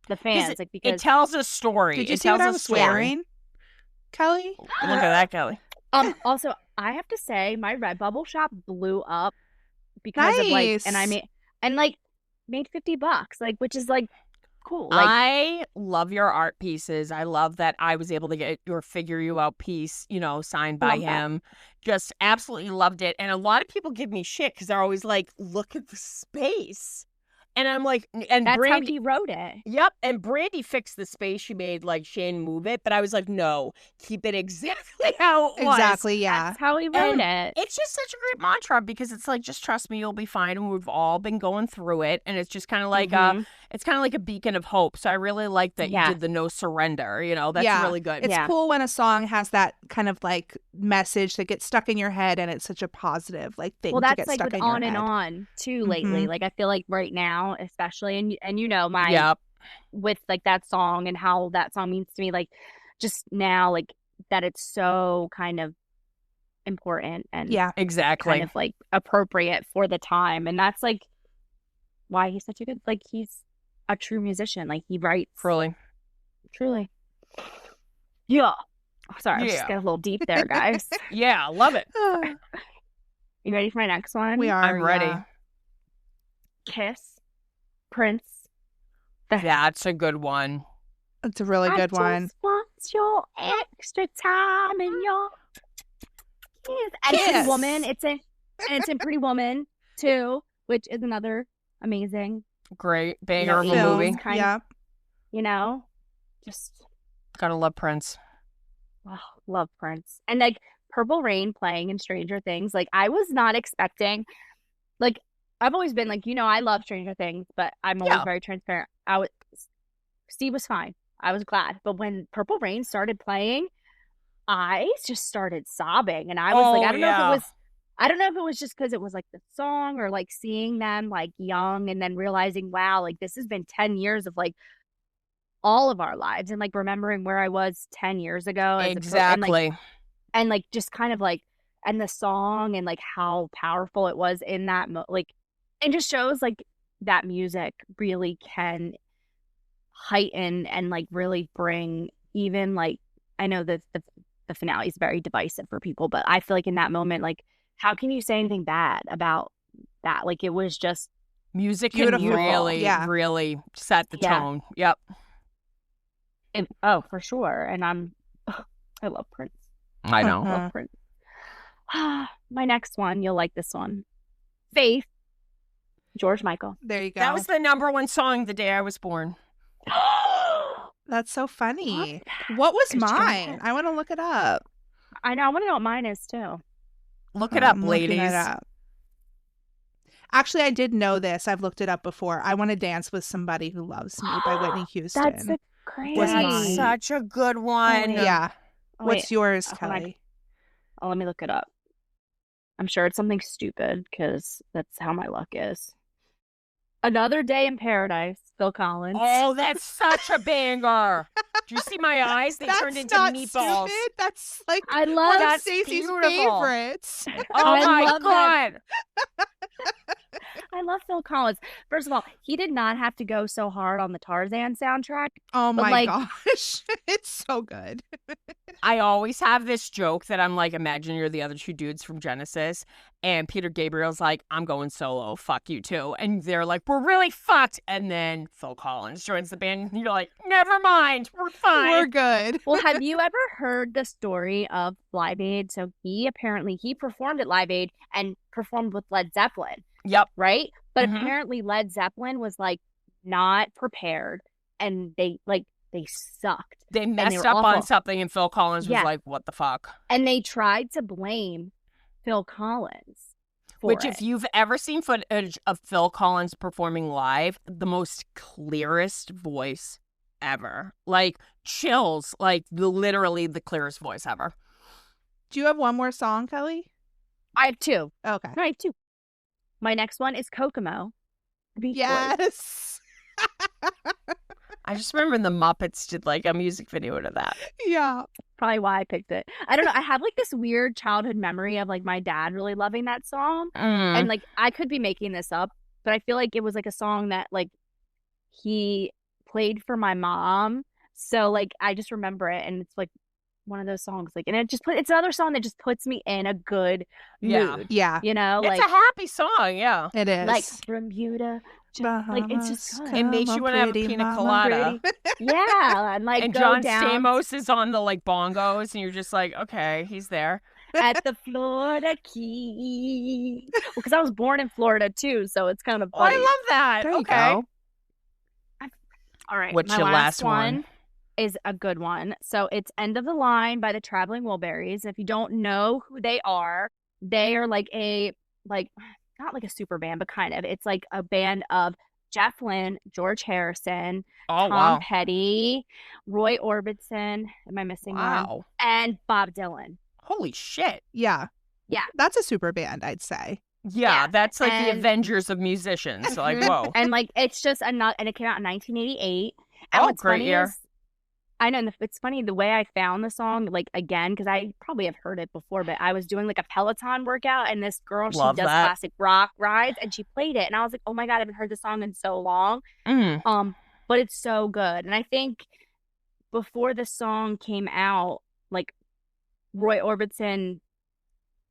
the fans. Like because it tells a story. Did you it see tells what I a was story. wearing, Kelly? Look at that, Kelly. Also, I have to say my Redbubble shop blew up because of like, and I made $50, like, which is like cool. Like, I love your art pieces. I love that I was able to get your Figure You Out piece, you know, signed by him. Just absolutely loved it. And a lot of people give me shit because they're always like, look at the space. And I'm like, and that's Brandy, how he wrote it. Yep. And Brandy fixed the space. She made like Shane move it. But I was like, no, keep it exactly how it was. Exactly, yeah. That's how he wrote it. It's just such a great mantra because it's like, just trust me, you'll be fine. And we've all been going through it. And it's just kind of like it's kind of like a beacon of hope. So I really like that you did the no surrender. You know, that's really good. It's cool when a song has that kind of like message that gets stuck in your head and it's such a positive like thing to get like stuck with in your On head. and On too lately. Like I feel like right now, especially, and you know my with like that song and how that song means to me, like just now, like that it's so kind of important and exactly kind of like appropriate for the time, and that's like why he's such a good like he's a true musician. Like he writes truly. Yeah. Sorry, I was just getting a little deep there, guys. Yeah, love it. You ready for my next one? We are. I'm ready. Kiss, Prince. That's a good one. It's a really good one. I just want your extra time and your kiss. And Pretty Woman. It's in Pretty Woman too, which is another amazing, great banger of a movie. Kind of, you know, just gotta love Prince. Oh, love Prince. And like Purple Rain playing in Stranger Things. Like I was not expecting. Like I've always been like, you know, I love Stranger Things, but I'm always very transparent. Steve was fine. I was glad. But when Purple Rain started playing, I just started sobbing. And I was like, I don't know if it was just because it was like the song or like seeing them like young and then realizing, wow, like this has been 10 years of like all of our lives and like remembering where I was 10 years ago. Exactly. And like just kind of like, and the song and like how powerful it was in that, like, it just shows like that music really can heighten and like really bring even like, I know that the finale is very divisive for people, but I feel like in that moment, like, how can you say anything bad about that? Like it was just music can really set the tone. Yep. Oh, for sure. And I love Prince. I know. I love Prince. My next one, you'll like this one. Faith, George Michael. There you go. That was the #1 song the day I was born. That's so funny. What was mine? I want to look it up. I know. I want to know what mine is too. Look it up, ladies. Actually, I did know this. I've looked it up before. I Want to Dance with Somebody Who Loves Me by Whitney Houston. That's crazy. That's such a good one. Yeah. What's yours, Kelly? Let me look it up. I'm sure it's something stupid because that's how my luck is. Another Day in Paradise, Phil Collins. Oh, that's such a banger. Do you see my eyes? They turned into meatballs. Stupid. That's like I love one of Stacey's favorites. Oh my God. I love Phil Collins. First of all, he did not have to go so hard on the Tarzan soundtrack. Oh my gosh. It's so good. I always have this joke that I'm like, imagine you're the other two dudes from Genesis, and Peter Gabriel's like, I'm going solo, fuck you too. And they're like, we're really fucked. And then Phil Collins joins the band, and you're like, never mind, we're fine. We're good. Well, have you ever heard the story of Live Aid? So he performed at Live Aid and performed with Led Zeppelin. Yep. Right? But Mhm. apparently Led Zeppelin was like not prepared, and they sucked. They they messed were up on awful. something, and Phil Collins was Yeah. like, what the fuck? And they tried to blame Phil Collins for Which, it. if you've ever seen footage of Phil Collins performing live, the most clearest voice ever. Like, chills. Like, literally the clearest voice ever. Do you have one more song, Kelly? I have two. Okay. No, I have two. My next one is Kokomo. Beach Boys. Yes. I just remember the Muppets did, like, a music video to that. Yeah. Probably why I picked it. I don't know. I have like this weird childhood memory of like my dad really loving that song. Mm. And like I could be making this up, but I feel like it was like a song that like he played for my mom. So like I just remember it, and it's like one of those songs like, and it's another song that just puts me in a good Yeah. mood. Yeah. You know, It's like a happy song, yeah. It is. like Bermuda. Like it's just good. It makes you want to have a pina colada. Yeah, and like And go John down Stamos is on the, like, bongos, and you're just like, okay, he's there. at the Florida Keys. Because I was born in Florida too, so it's kind of Oh, I funny. love that. There you Okay. go. All right, What's my your last last one? is a good one. So it's End of the Line by the Traveling Wilburys. If you don't know who they are like a like not like a super band, but kind of. It's like a band of Jeff Lynne, George Harrison, Oh, Tom wow. Petty, Roy Orbison. Am I missing one? Wow. And Bob Dylan. Holy shit. Yeah. Yeah. That's a super band, I'd say. Yeah, Yeah, that's like the and- Avengers of musicians. Like, Mhm. whoa. And like it's just and it came out in 1988. And Oh, what's great funny year. is I know, and it's funny the way I found the song, like again, because I probably have heard it before, but I was doing like a Peloton workout, and this girl, she Love does that. classic rock rides, and she played it, and I was like, oh my God, I haven't heard the song in so long. Mm. But it's so good. And I think before the song came out, like Roy Orbison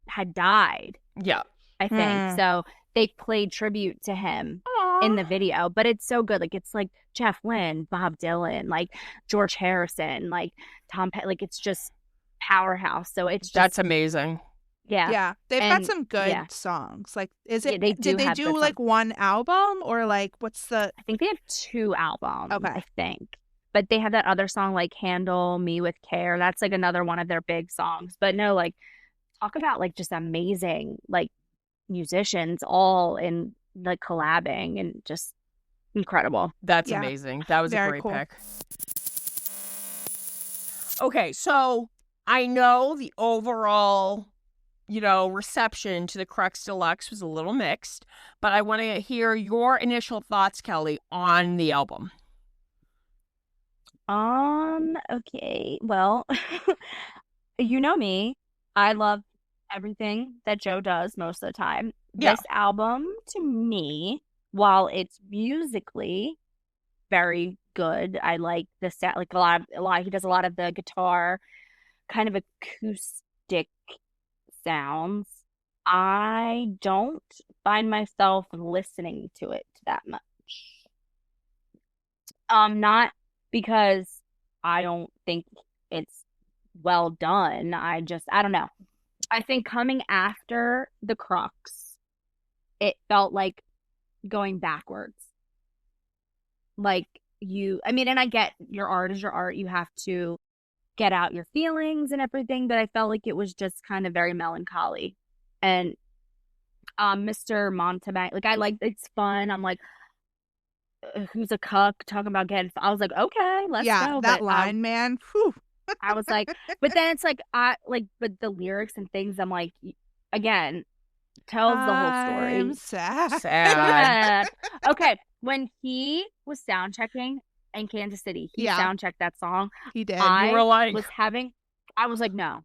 had died, Yeah. I think. Mm. So they played tribute to him in the video, but it's so good. Like it's like Jeff Lynne, Bob Dylan, like George Harrison, like Tom Petty, like it's just powerhouse. So it's just That's amazing. yeah. Yeah. They've got And- some good yeah. songs. Like, is Yeah, it, they do did they have do good like one album or like, what's the, I think they have 2 albums. Okay. I think. But they have that other song like Handle Me with Care. That's like another one of their big songs. But no, like talk about like just amazing like musicians all in like collabing and just incredible. That's Yeah. amazing. That was a Very great cool. pick. Okay, so I know the overall, reception to the Crux Deluxe was a little mixed, but I want to hear your initial thoughts, Kelly, on the album. Okay. Well, you know me. I love everything that Joe does most of the time. Yeah. This album to me, while it's musically very good, I like the set like a lot he does a lot of the guitar kind of acoustic sounds. I don't find myself listening to it that much. Not because I don't think it's well done. I don't know. I think coming after the Crux, it felt like going backwards. Like and I get your art is your art. You have to get out your feelings and everything, but I felt like it was just kind of very melancholy. And Mr. Montebank, like I like it's fun. I'm like, who's a cuck talking about getting I was like, okay, let's yeah, go. that But line, man. Whew. I was like, but then it's like but the lyrics and things, I'm like, again, tells the whole I'm story. sad. Sad. Sad. Okay, when he was sound checking in Kansas City, he Yeah. sound checked that song. He did. I You were like, I was like, no.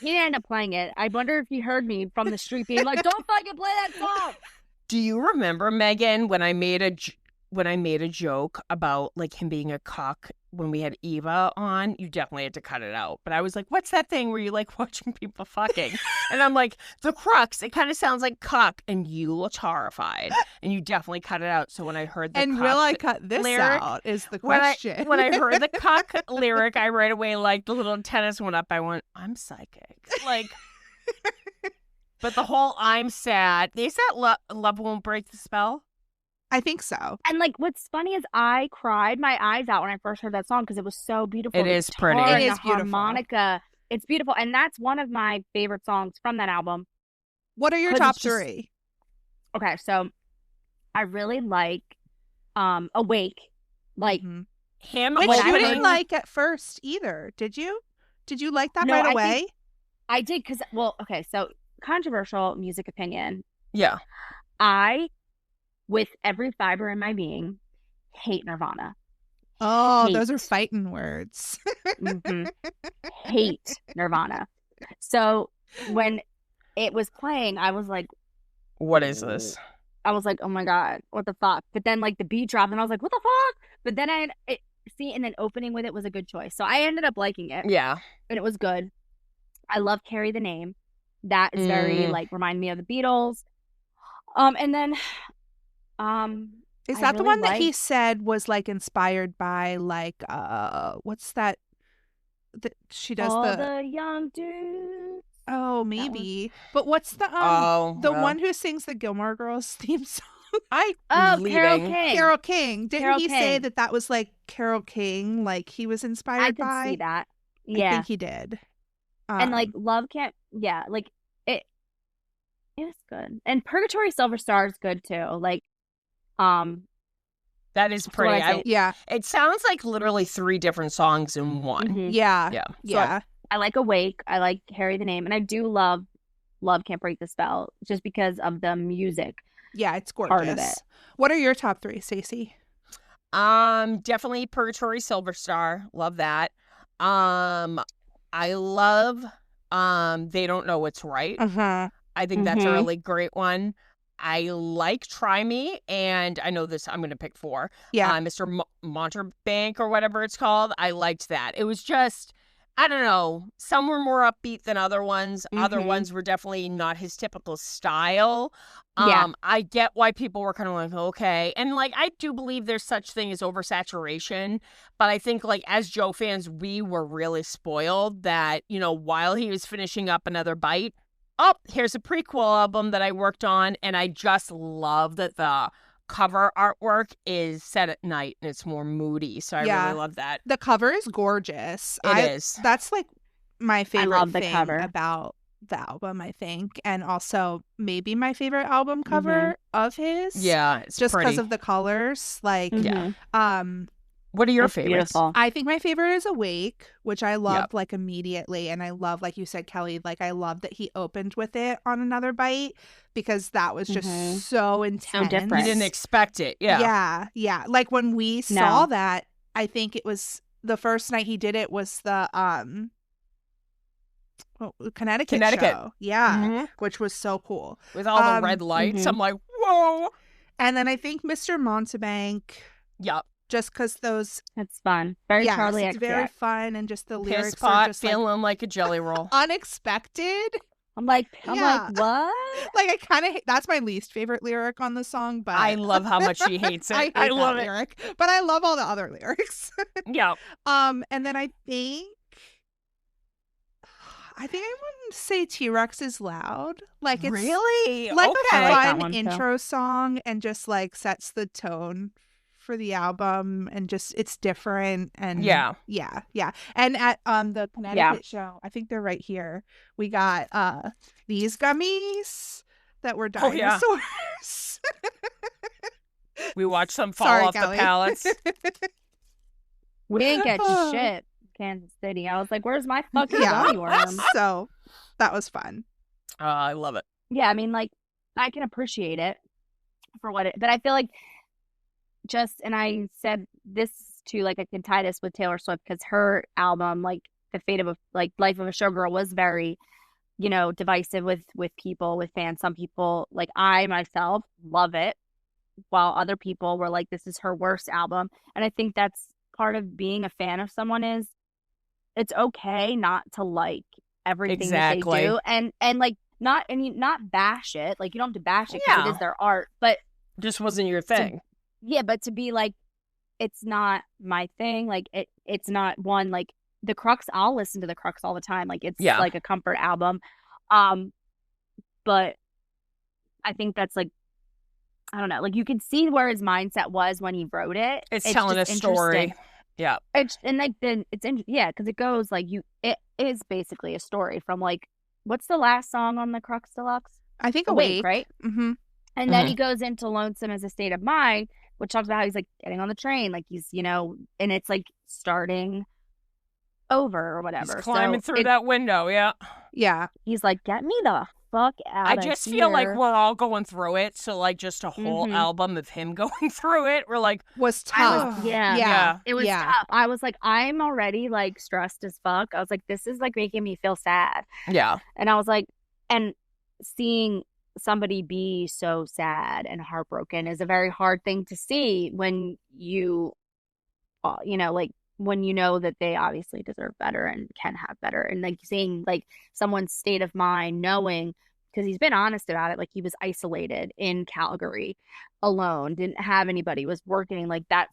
He didn't end up playing it. I wonder if he heard me from the street being like, don't fucking play that song. do you remember, Megan, when I made a joke about like him being a cuck when we had Eva on, you definitely had to cut it out. But I was like, what's that thing where you like watching people fucking? And I'm like, the crux, it kind of sounds like cuck. And you looked horrified. And you definitely cut it out. So when I heard the And cuck will I cut this lyric, out is the question. when I heard the cuck lyric, I right away, like, the little antennas went up. I went, I'm psychic. Like, but the whole I'm sad. Is that Love Won't Break the Spell? I think so. And like, what's funny is I cried my eyes out when I first heard that song because it was so beautiful. It The is pretty. guitar It and is the beautiful. harmonica. It's beautiful, and that's one of my favorite songs from that album. What are your 'Cause top it's just- 3? Okay, so I really like Awake. Like, Mhm. Him, Which when you I didn't heard- like at first either, did you? Did you like that No, right I away? think- I did because, well, okay, so controversial music opinion. Yeah. I, with every fiber in my being, hate Nirvana. Oh, hate. those are fighting words. Mhm. Hate Nirvana. So when it was playing, I was like, What is this? oh my God, what the fuck? But then like the beat dropped and I was like, what the fuck? But then and then opening with it was a good choice. So I ended up liking it Yeah. and it was good. I love Carry the Name. That is very like remind me of the Beatles. And then Is I that the really one that he liked- said was like inspired by like what's that? She does all the the young dudes. oh maybe, but what's the the well, one who sings the Gilmore Girls theme song? I Oh, leaving. Carol King. Carol King. Didn't Carole he say King. that that was like Carol King? Like he was inspired I could by. see that. I Yeah. think he did. And like Love Can't, yeah, like it was good. And Purgatory Silver Star is good too. Like, That is what pretty. I say. yeah, It sounds like literally 3 different songs in one. mhm. yeah, Yeah. yeah. I like Awake. I like Carry the Name, and I do love Love Can't Break the Spell just because of the music. Yeah, it's gorgeous. Part of it. What are your top 3, Stacey? Definitely Purgatory Silver Star. Love that. I love They Don't Know What's Right. Uh-huh. I think that's a Mhm. really great one. I like Try Me, and I know this, I'm going to pick 4. Yeah. Mr. Monterbank or whatever it's called. I liked that. It was just, I don't know, some were more upbeat than other ones. Other Mhm. ones were definitely not his typical style. Yeah. I get why people were kind of like, okay. And like, I do believe there's such thing as oversaturation, but I think like as Joe fans, we were really spoiled that, you know, while he was finishing up Another Bite, oh, here's a prequel album that I worked on, and I just love that the cover artwork is set at night and it's more moody. So I Yeah. really love that. The cover is gorgeous. It is. That's like my favorite love the thing cover. about the album, I think, and also maybe my favorite album cover of his. Yeah, it's just pretty. because of the colors. Like, Mhm. What are your It's favorites? beautiful. I think my favorite is Awake, which I loved Yep. like immediately, and I love, like you said, Kelly. Like I love that he opened with it on Another Bite because that was just Mhm. so intense. different. You didn't expect it. Yeah. Yeah. Like when we saw that, I think it was the first night he did it was the Connecticut show. Yeah, Mhm. which was so cool. With all the red lights, mhm. I'm like, whoa. And then I think Mr. Montebank, Yep. just because those, It's fun. Very yes, Charlie it's very XCX. fun, and just the Piss lyrics are pot, just like feeling like a jelly roll. unexpected. I'm like, Yeah. what? Like I kind of that's my least favorite lyric on the song, but I love how much she hates it. I hate I that love it. lyric, but I love all the other lyrics. Yeah. And then I think I wouldn't say T-Rex is loud. Like it's Really? like okay. a I like that fun one, too. intro song and just like sets the tone for the album and just it's different and Yeah. yeah. And at the Connecticut show, I think they're right here. We got these gummies that were Oh, yeah. dinosaurs. We watched some fall Sorry, off Kelly. the pallets. We didn't get shit. Kansas City. I was like, where's my fucking Yeah. gummy worm? So that was fun. I love it. Yeah, I mean, like, I can appreciate it for what it, but I feel like and I said this too, like, I can tie this with Taylor Swift because her album, like, The Fate of a, like, Life of a Showgirl was very, you know, divisive with people, with fans. Some people, like, I myself love it, while other people were like, this is her worst album. And I think that's part of being a fan of someone is it's okay not to like everything that they Exactly. do, and like not bash it. Like, you don't have to bash it because it Yeah. is their art, but Just wasn't your thing. but to be like, it's not my thing. Like, it's not one, like, the Crux. I'll listen to the Crux all the time. Like, it's Yeah. like a comfort album. But I think that's like, I don't know. Like, you can see where his mindset was when he wrote it. It's telling a just story. interesting. Yeah. And like then it's because it goes like it is basically a story from like, what's the last song on the Crux Deluxe? I think Awake, right? Mm-hmm. And then he goes into Lonesome as a State of Mind, which talks about how he's like getting on the train, like he's, and it's like starting over or whatever. He's climbing through that window. Yeah. Yeah. He's like, get me the fuck out I of just here. feel like we're all going through it. So like just a whole album of him going through it. We're like, was tough. Yeah. It was tough. I was like, I'm already like stressed as fuck. I was like, this is like making me feel sad. Yeah. And I was like, and seeing somebody be so sad and heartbroken is a very hard thing to see when you like when you know that they obviously deserve better and can have better, and like seeing like someone's state of mind, knowing, because he's been honest about it, like he was isolated in Calgary alone, didn't have anybody, was working, like that's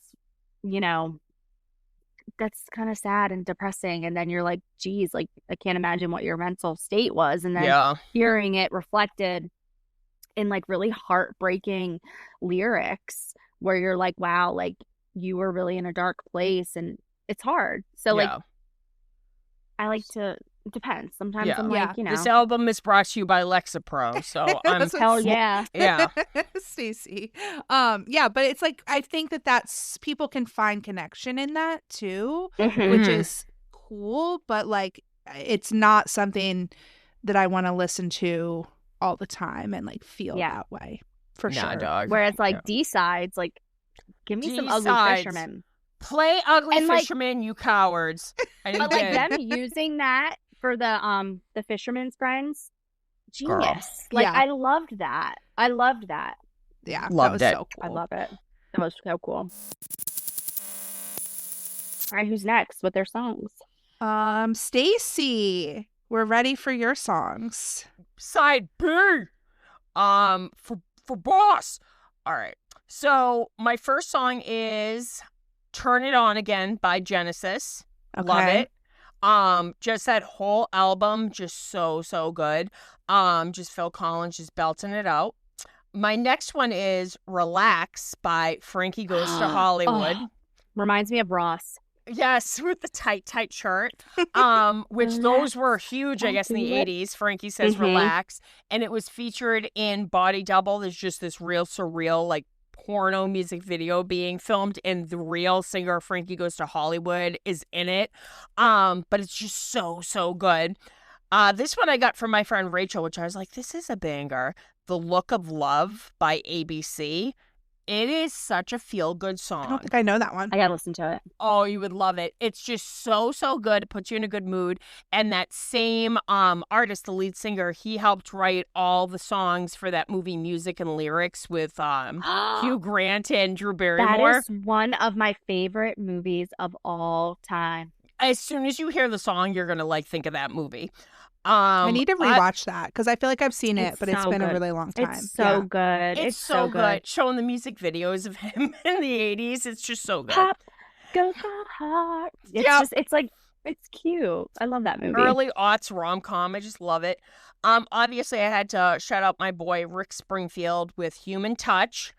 that's kind of sad and depressing. And then you're like, geez, like I can't imagine what your mental state was. And then hearing it reflected in like really heartbreaking lyrics where you're like, wow, like you were really in a dark place and it's hard. So like, I like to, it depends. Sometimes I'm like, This album is brought to you by Lexapro. So I'm hell yeah. Yeah. Stacey. Yeah, but it's like, I think that's, people can find connection in that too, which is cool, but like, it's not something that I want to listen to all the time and like feel that way for sure. Dog. Whereas like D-sides, like give me some Ugly Fisherman. Play Ugly Fisherman, you cowards. But like them using that for the Fisherman's Friends, genius. Girl. Like I loved that. Yeah, loved it. So cool. I love it. That was so cool. All right, who's next with their songs? Stacey, we're ready for your songs. Side B. For boss. All right. So my first song is Turn It On Again by Genesis. Okay. Love it. Just that whole album, just so good. Just Phil Collins just belting it out. My next one is Relax by Frankie Goes to Hollywood. Reminds me of Ross. Yes, with the tight shirt. Which those were huge, I guess, in the 80s. Frankie Says Relax. And it was featured in Body Double. There's just this real surreal, like, porno music video being filmed, and the real singer Frankie Goes to Hollywood is in it. But it's just so good. This one I got from my friend Rachel, which I was like, this is a banger. The Look of Love by ABC. It is such a feel-good song. I don't think I know that one. I gotta listen to it. Oh, you would love it. It's just so good. It puts you in a good mood. And that same artist, the lead singer, he helped write all the songs for that movie Music and Lyrics with Hugh Grant and Drew Barrymore. That is one of my favorite movies of all time. As soon as you hear the song, you're going to like think of that movie. I need to rewatch that because I feel like I've seen it, but it's been good. a really long time. It's so good. It's so good. Showing the music videos of him in the 80s. It's just so good. Pop goes my heart. It's it's like, it's cute. I love that movie. Early aughts rom-com. I just love it. Obviously, I had to shout out my boy Rick Springfield with Human Touch.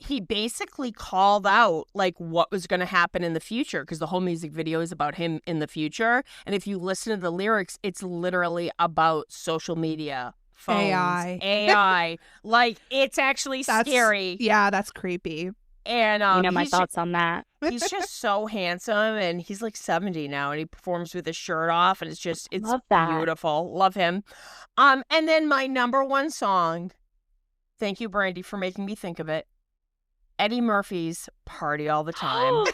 He basically called out like what was going to happen in the future because the whole music video is about him in the future. And if you listen to the lyrics, it's literally about social media, phones, AI. Like it's actually scary. Yeah, that's creepy. And my thoughts on that. He's just so handsome, and he's like 70 now, and he performs with his shirt off, and it's beautiful. Love him. And then my number one song. Thank you, Brandy, for making me think of it. Eddie Murphy's Party All the Time.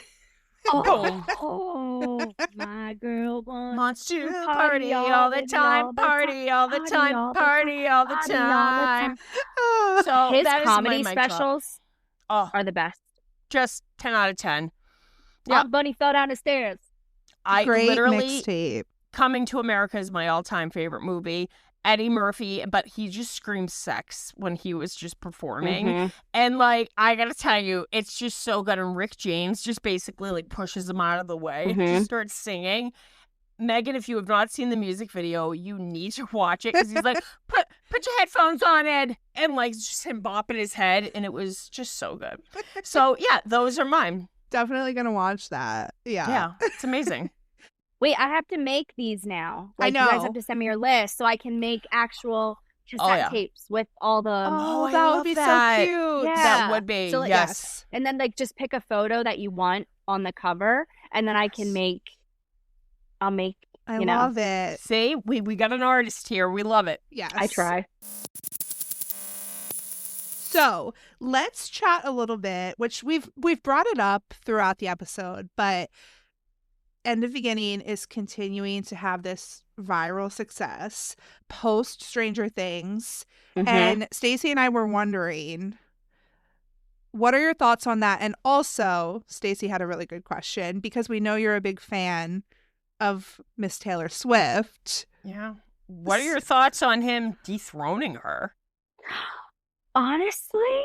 My girl wants to party all the time, party all the time, party all the time. So his that comedy is my specials are the best. Just 10 out of 10. Yeah. Bunny fell down the stairs. I Great literally, mixtape. Coming to America is my all-time favorite movie. Eddie Murphy, but he just screams sex when he was just performing. Mm-hmm. And, like, I gotta tell you, it's just so good. And Rick James just basically, like, pushes him out of the way, just starts singing. Megan, if you have not seen the music video, you need to watch it, because he's like, put your headphones on, Ed. And, like, just him bopping his head, and it was just so good. So, yeah, those are mine. Definitely gonna watch that. Yeah. Yeah, it's amazing. Wait, I have to make these now. Like, I know. you guys have to send me your list so I can make actual cassette tapes with all the. Oh, I that would love be that. so cute. Yeah. That would be, So, like, yes. And then, like, just pick a photo that you want on the cover, and then I can make. I'll make. I you know. love it. See, we got an artist here. We love it. Yes. I try. So let's chat a little bit, which we've brought it up throughout the episode, but End of Beginning is continuing to have this viral success post Stranger Things. Mhm. And Stacey and I were wondering, what are your thoughts on that? And also, Stacey had a really good question, because we know you're a big fan of Miss Taylor Swift. Yeah. What are your thoughts on him dethroning her? Honestly,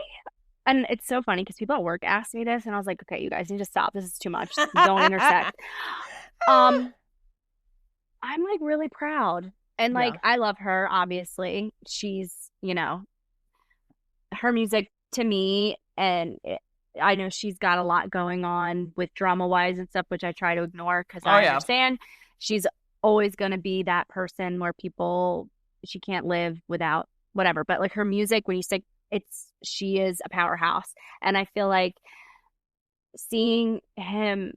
and it's so funny because people at work asked me this, and I was like, okay, you guys need to stop. This is too much. Don't intersect. I'm like really proud. And like, Yeah. I love her, obviously. She's, her music to me, and I know she's got a lot going on with drama-wise and stuff, which I try to ignore because I understand she's always going to be that person where she can't live without whatever. But like her music, when you say she is a powerhouse. And I feel like seeing him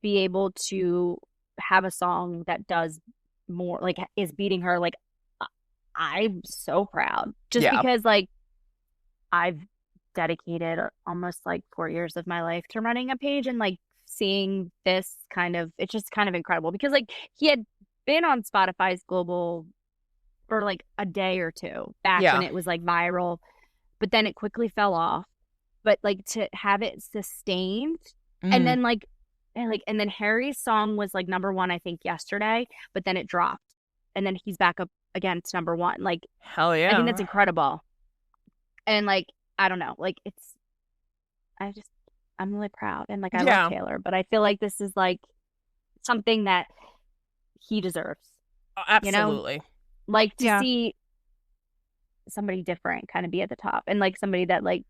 be able to have a song that does more, like is beating her, like I'm so proud. Just because like I've dedicated almost like 4 years of my life to running a page, and like seeing this it's just kind of incredible, because like he had been on Spotify's global for like a day or two back when it was like viral, but then it quickly fell off. But like to have it sustained, and then and then Harry's song was like number one, I think, yesterday, but then it dropped, and then he's back up again to number one. Like, hell yeah, I think that's incredible. And like, I don't know, like I'm really proud, and like I love Taylor, but I feel like this is like something that he deserves. Oh, absolutely. Like to see somebody different kind of be at the top, and like somebody that like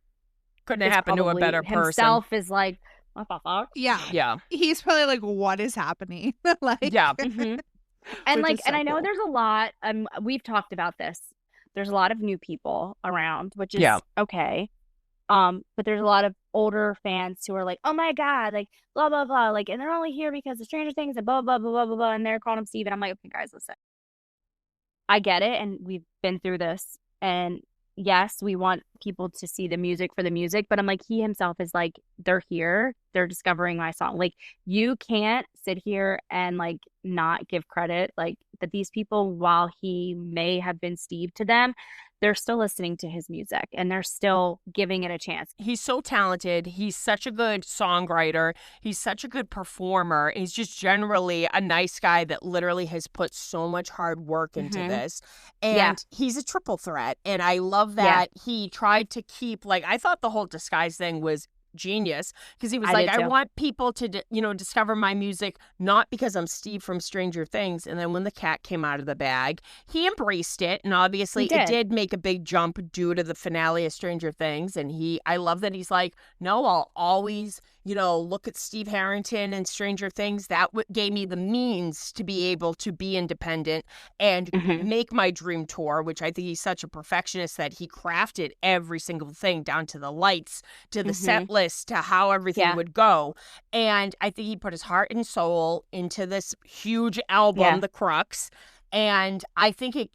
couldn't happen to a better person. Himself is like, what the fuck? Yeah. He's probably like, what is happening? Like, yeah. Mm-hmm. And like, and I know there's a lot. We've talked about this. There's a lot of new people around, which is okay. But there's a lot of older fans who are like, oh my God, like blah blah blah, like, and they're only here because of Stranger Things and blah blah blah blah blah blah, and they're calling him Steve, and I'm like, okay, guys, listen. I get it, and we've been through this, and yes, we want people to see the music for the music, but I'm like, he himself is like, they're here, they're discovering my song. Like, you can't sit here and like not give credit, like that these people, while he may have been Steve to them, they're still listening to his music and they're still giving it a chance. He's so talented. He's such a good songwriter. He's such a good performer. He's just generally a nice guy that literally has put so much hard work into this. And he's a triple threat. And I love that he tried to keep, like, I thought the whole disguise thing was genius, because he was I want people to discover my music not because I'm Steve from Stranger Things. And then when the cat came out of the bag, he embraced it, and obviously it did make a big jump due to the finale of Stranger Things. And I love that he's like, no, I'll always look at Steve Harrington and Stranger Things. That gave me the means to be able to be independent and make my dream tour, which I think he's such a perfectionist that he crafted every single thing down to the lights, to the set list, to how everything would go. And I think he put his heart and soul into this huge album, The Crux. And I think it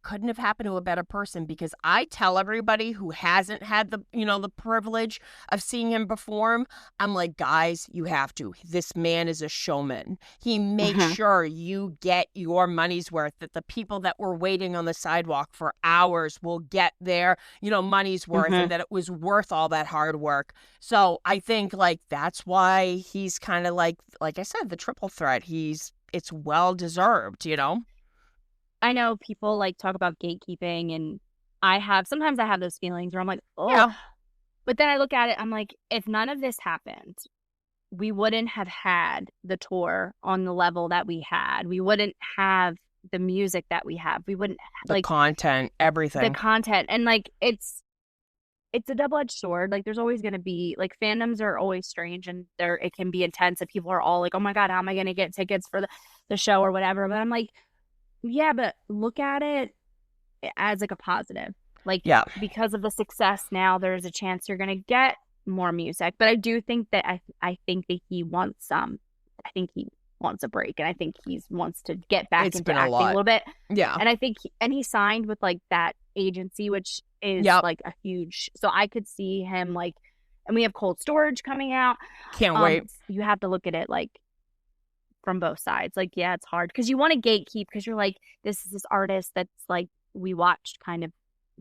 couldn't have happened to a better person, because I tell everybody who hasn't had the privilege of seeing him perform, I'm like, guys, you have to. This man is a showman. He makes sure you get your money's worth, that the people that were waiting on the sidewalk for hours will get their, money's worth, and that it was worth all that hard work. So I think like that's why he's kind of like I said, the triple threat. It's well deserved, I know people like talk about gatekeeping, and sometimes I have those feelings where I'm like, oh, Yeah. but then I look at it, I'm like, if none of this happened, we wouldn't have had the tour on the level that we had. We wouldn't have the music that we have. We wouldn't The content, everything. the content, and like it's a double-edged sword. Like there's always going to be like fandoms are always strange, and it can be intense, and people are all like, oh my God, how am I going to get tickets for the show or whatever? But I'm like, yeah, but look at it as like a positive. Like, yeah, because of the success now, there's a chance you're going to get more music. But I do think that I think that he wants I think he wants a break, and I think he wants to get back into acting a little bit. Yeah. And I think he signed with like that agency, which is like a huge, so I could see him like, and we have Cold Storage coming out. Can't wait. You have to look at it like from both sides. Like, yeah, it's hard because you want to gatekeep, because you're like, this is this artist that's like we watched kind of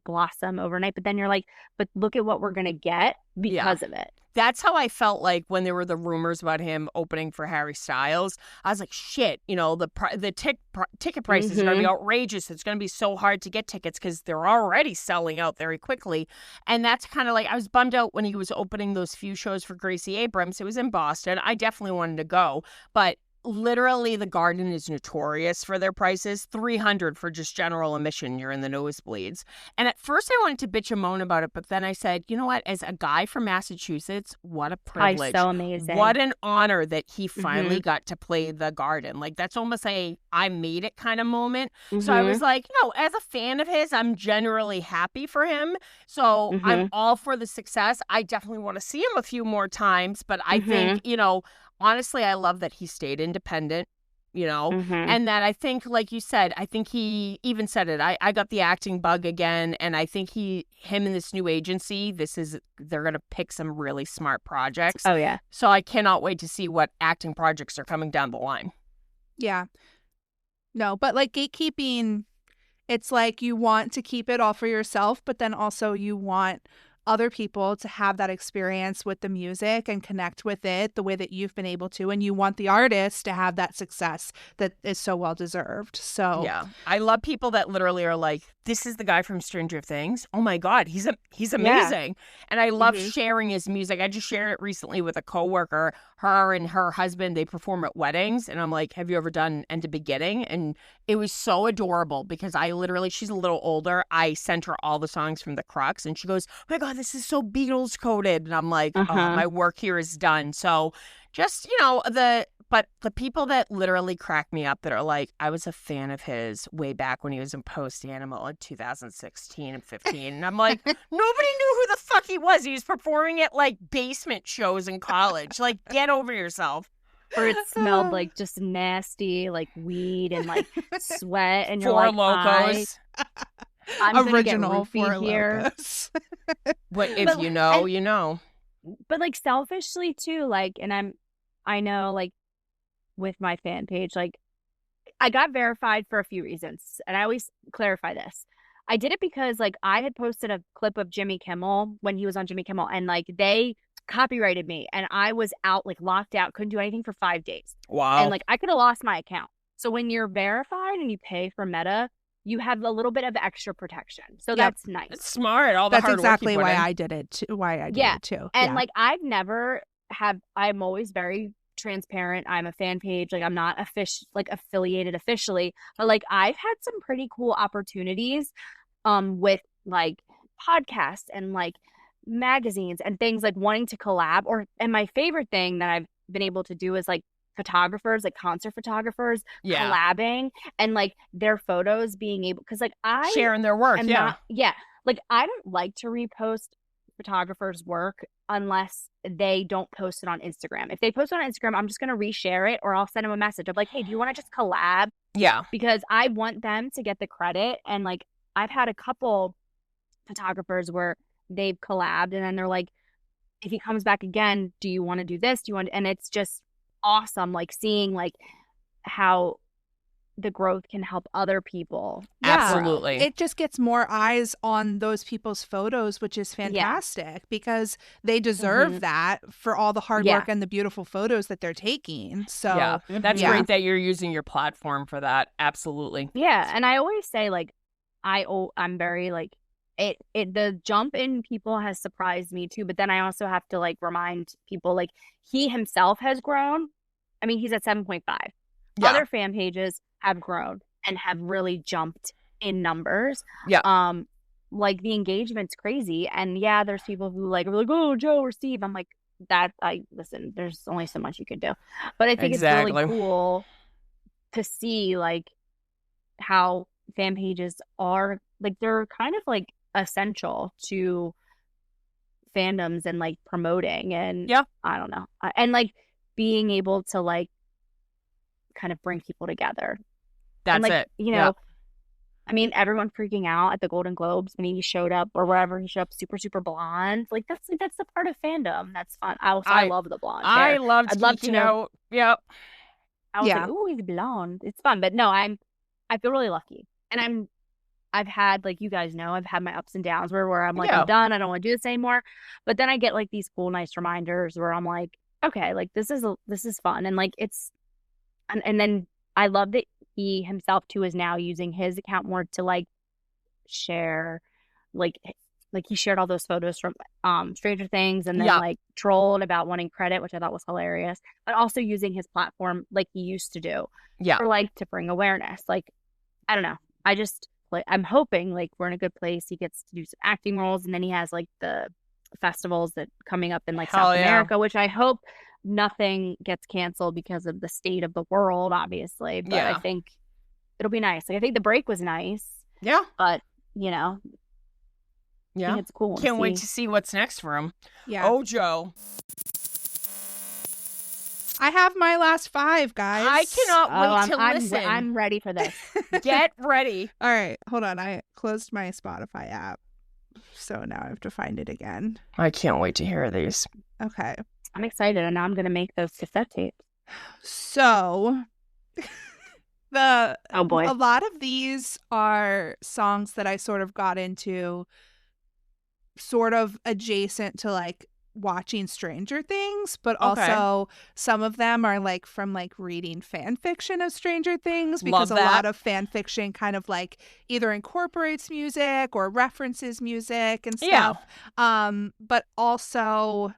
blossom overnight, but then you're like, but look at what we're gonna get because of it. That's how I felt like when there were the rumors about him opening for Harry Styles. I was like, shit, the ticket prices are going to be outrageous. It's going to be so hard to get tickets because they're already selling out very quickly. And that's kind of like, I was bummed out when he was opening those few shows for Gracie Abrams. It was in Boston. I definitely wanted to go, but literally the Garden is notorious for their prices. $300 for just general admission. You're in the nosebleeds. And at first I wanted to bitch and moan about it, but then I said, you know what? As a guy from Massachusetts, what a privilege. So amazing. What an honor that he finally got to play the Garden. Like, that's almost a I made it kind of moment. So I was like, as a fan of his, I'm generally happy for him. So I'm all for the success. I definitely want to see him a few more times, but I think, honestly, I love that he stayed independent, and that I think, like you said, I think he even said it. I got the acting bug again, and I think him and this new agency, they're going to pick some really smart projects. Oh, yeah. So I cannot wait to see what acting projects are coming down the line. Yeah. No, but like gatekeeping, it's like you want to keep it all for yourself, but then also you want other people to have that experience with the music and connect with it the way that you've been able to, and you want the artist to have that success that is so well deserved. So yeah, I love people that literally are like, this is the guy from Stranger Things. Oh my God, he's amazing. And I love sharing his music. I just shared it recently with a coworker. Her and her husband, they perform at weddings, and I'm like, have you ever done End of Beginning? And it was so adorable because she's a little older. I sent her all the songs from The Crux, and she goes, oh my God, this is so Beatles coded. And I'm like, oh, my work here is done. So just, but the people that literally crack me up that are like, I was a fan of his way back when he was in Post Animal in 2016 and 15. And I'm like, nobody knew who the fuck he was. He was performing at like basement shows in college. Like, get over yourself. Or it smelled like just nasty, like weed and like sweat. And you're Four like, Locos. I'm original Four here. Locos. But if you know. But like selfishly too, like, and I know like with my fan page, like I got verified for a few reasons, and I always clarify this. I did it because like I had posted a clip of Jimmy Kimmel when he was on Jimmy Kimmel, and like they copyrighted me, and I was out, like locked out, couldn't do anything for 5 days. Wow. And like I could have lost my account. So when you're verified and you pay for Meta, you have a little bit of extra protection. So that's nice. It's smart. That's exactly why I did it too. And like I'm always very transparent. I'm a fan page. Like I'm not affiliated officially, but like I've had some pretty cool opportunities with like podcasts and like magazines and things, like wanting to collab, and my favorite thing that I've been able to do is like photographers, like concert photographers collabing and like their photos being able, because like I sharing their work. like I don't like to repost photographers' work unless they don't post it on Instagram. If they post it on Instagram, I'm just going to reshare it, or I'll send them a message of like, hey, do you want to just collab? Yeah. Because I want them to get the credit. And like, I've had a couple photographers where they've collabed and then they're like, if he comes back again, do you want to do this? Do you want, and it's just awesome. Like seeing like how the growth can help other people. Yeah. Absolutely. It just gets more eyes on those people's photos, which is fantastic because they deserve that for all the hard work and the beautiful photos that they're taking. So that's great that you're using your platform for that. Absolutely. Yeah. And I always say like, I'm very like, the jump in people has surprised me too, but then I also have to like remind people like he himself has grown. I mean, he's at 7.5. Other fan pages have grown and have really jumped in numbers. Like the engagement's crazy, and there's people who like are like, oh, Joe or Steve. I'm like, listen, there's only so much you can do, but I think it's really cool to see like how fan pages are like, they're kind of like essential to fandoms and like promoting and I don't know, and like being able to like kind of bring people together. That's and, like, it. You know, I mean, everyone freaking out at the Golden Globes when he showed up or wherever he showed up, super, super blonde. Like that's the part of fandom. That's fun. I love the blonde hair. I loved I'd love to know. Yep. I was like, ooh, he's blonde. It's fun. But no, I feel really lucky. And I've had, like, you guys know, I've had my ups and downs where I'm like, I'm done. I don't want to do this anymore. But then I get like these cool, nice reminders where I'm like, okay, like this is fun. And like, and then I love that he himself too is now using his account more to like share, like he shared all those photos from Stranger Things and then like trolled about wanting credit, which I thought was hilarious, but also using his platform like he used to do for like to bring awareness. Like, I don't know. I'm hoping like we're in a good place. He gets to do some acting roles, and then he has like the festivals that coming up in like South America, which I hope nothing gets canceled because of the state of the world, obviously. But I think it'll be nice. Like I think the break was nice. Yeah. But you know. Yeah. It's cool. Can't wait to see what's next for him. Yeah. Oh, Joe. I have my last 5, guys. I cannot wait to listen. I'm ready for this. Get ready. All right. Hold on. I closed my Spotify app. So now I have to find it again. I can't wait to hear these. Okay. I'm excited, and now I'm going to make those cassette tapes. So, oh boy, a lot of these are songs that I sort of got into sort of adjacent to like watching Stranger Things, but also some of them are like from like reading fan fiction of Stranger Things, because a lot of fan fiction kind of like either incorporates music or references music and stuff. But also,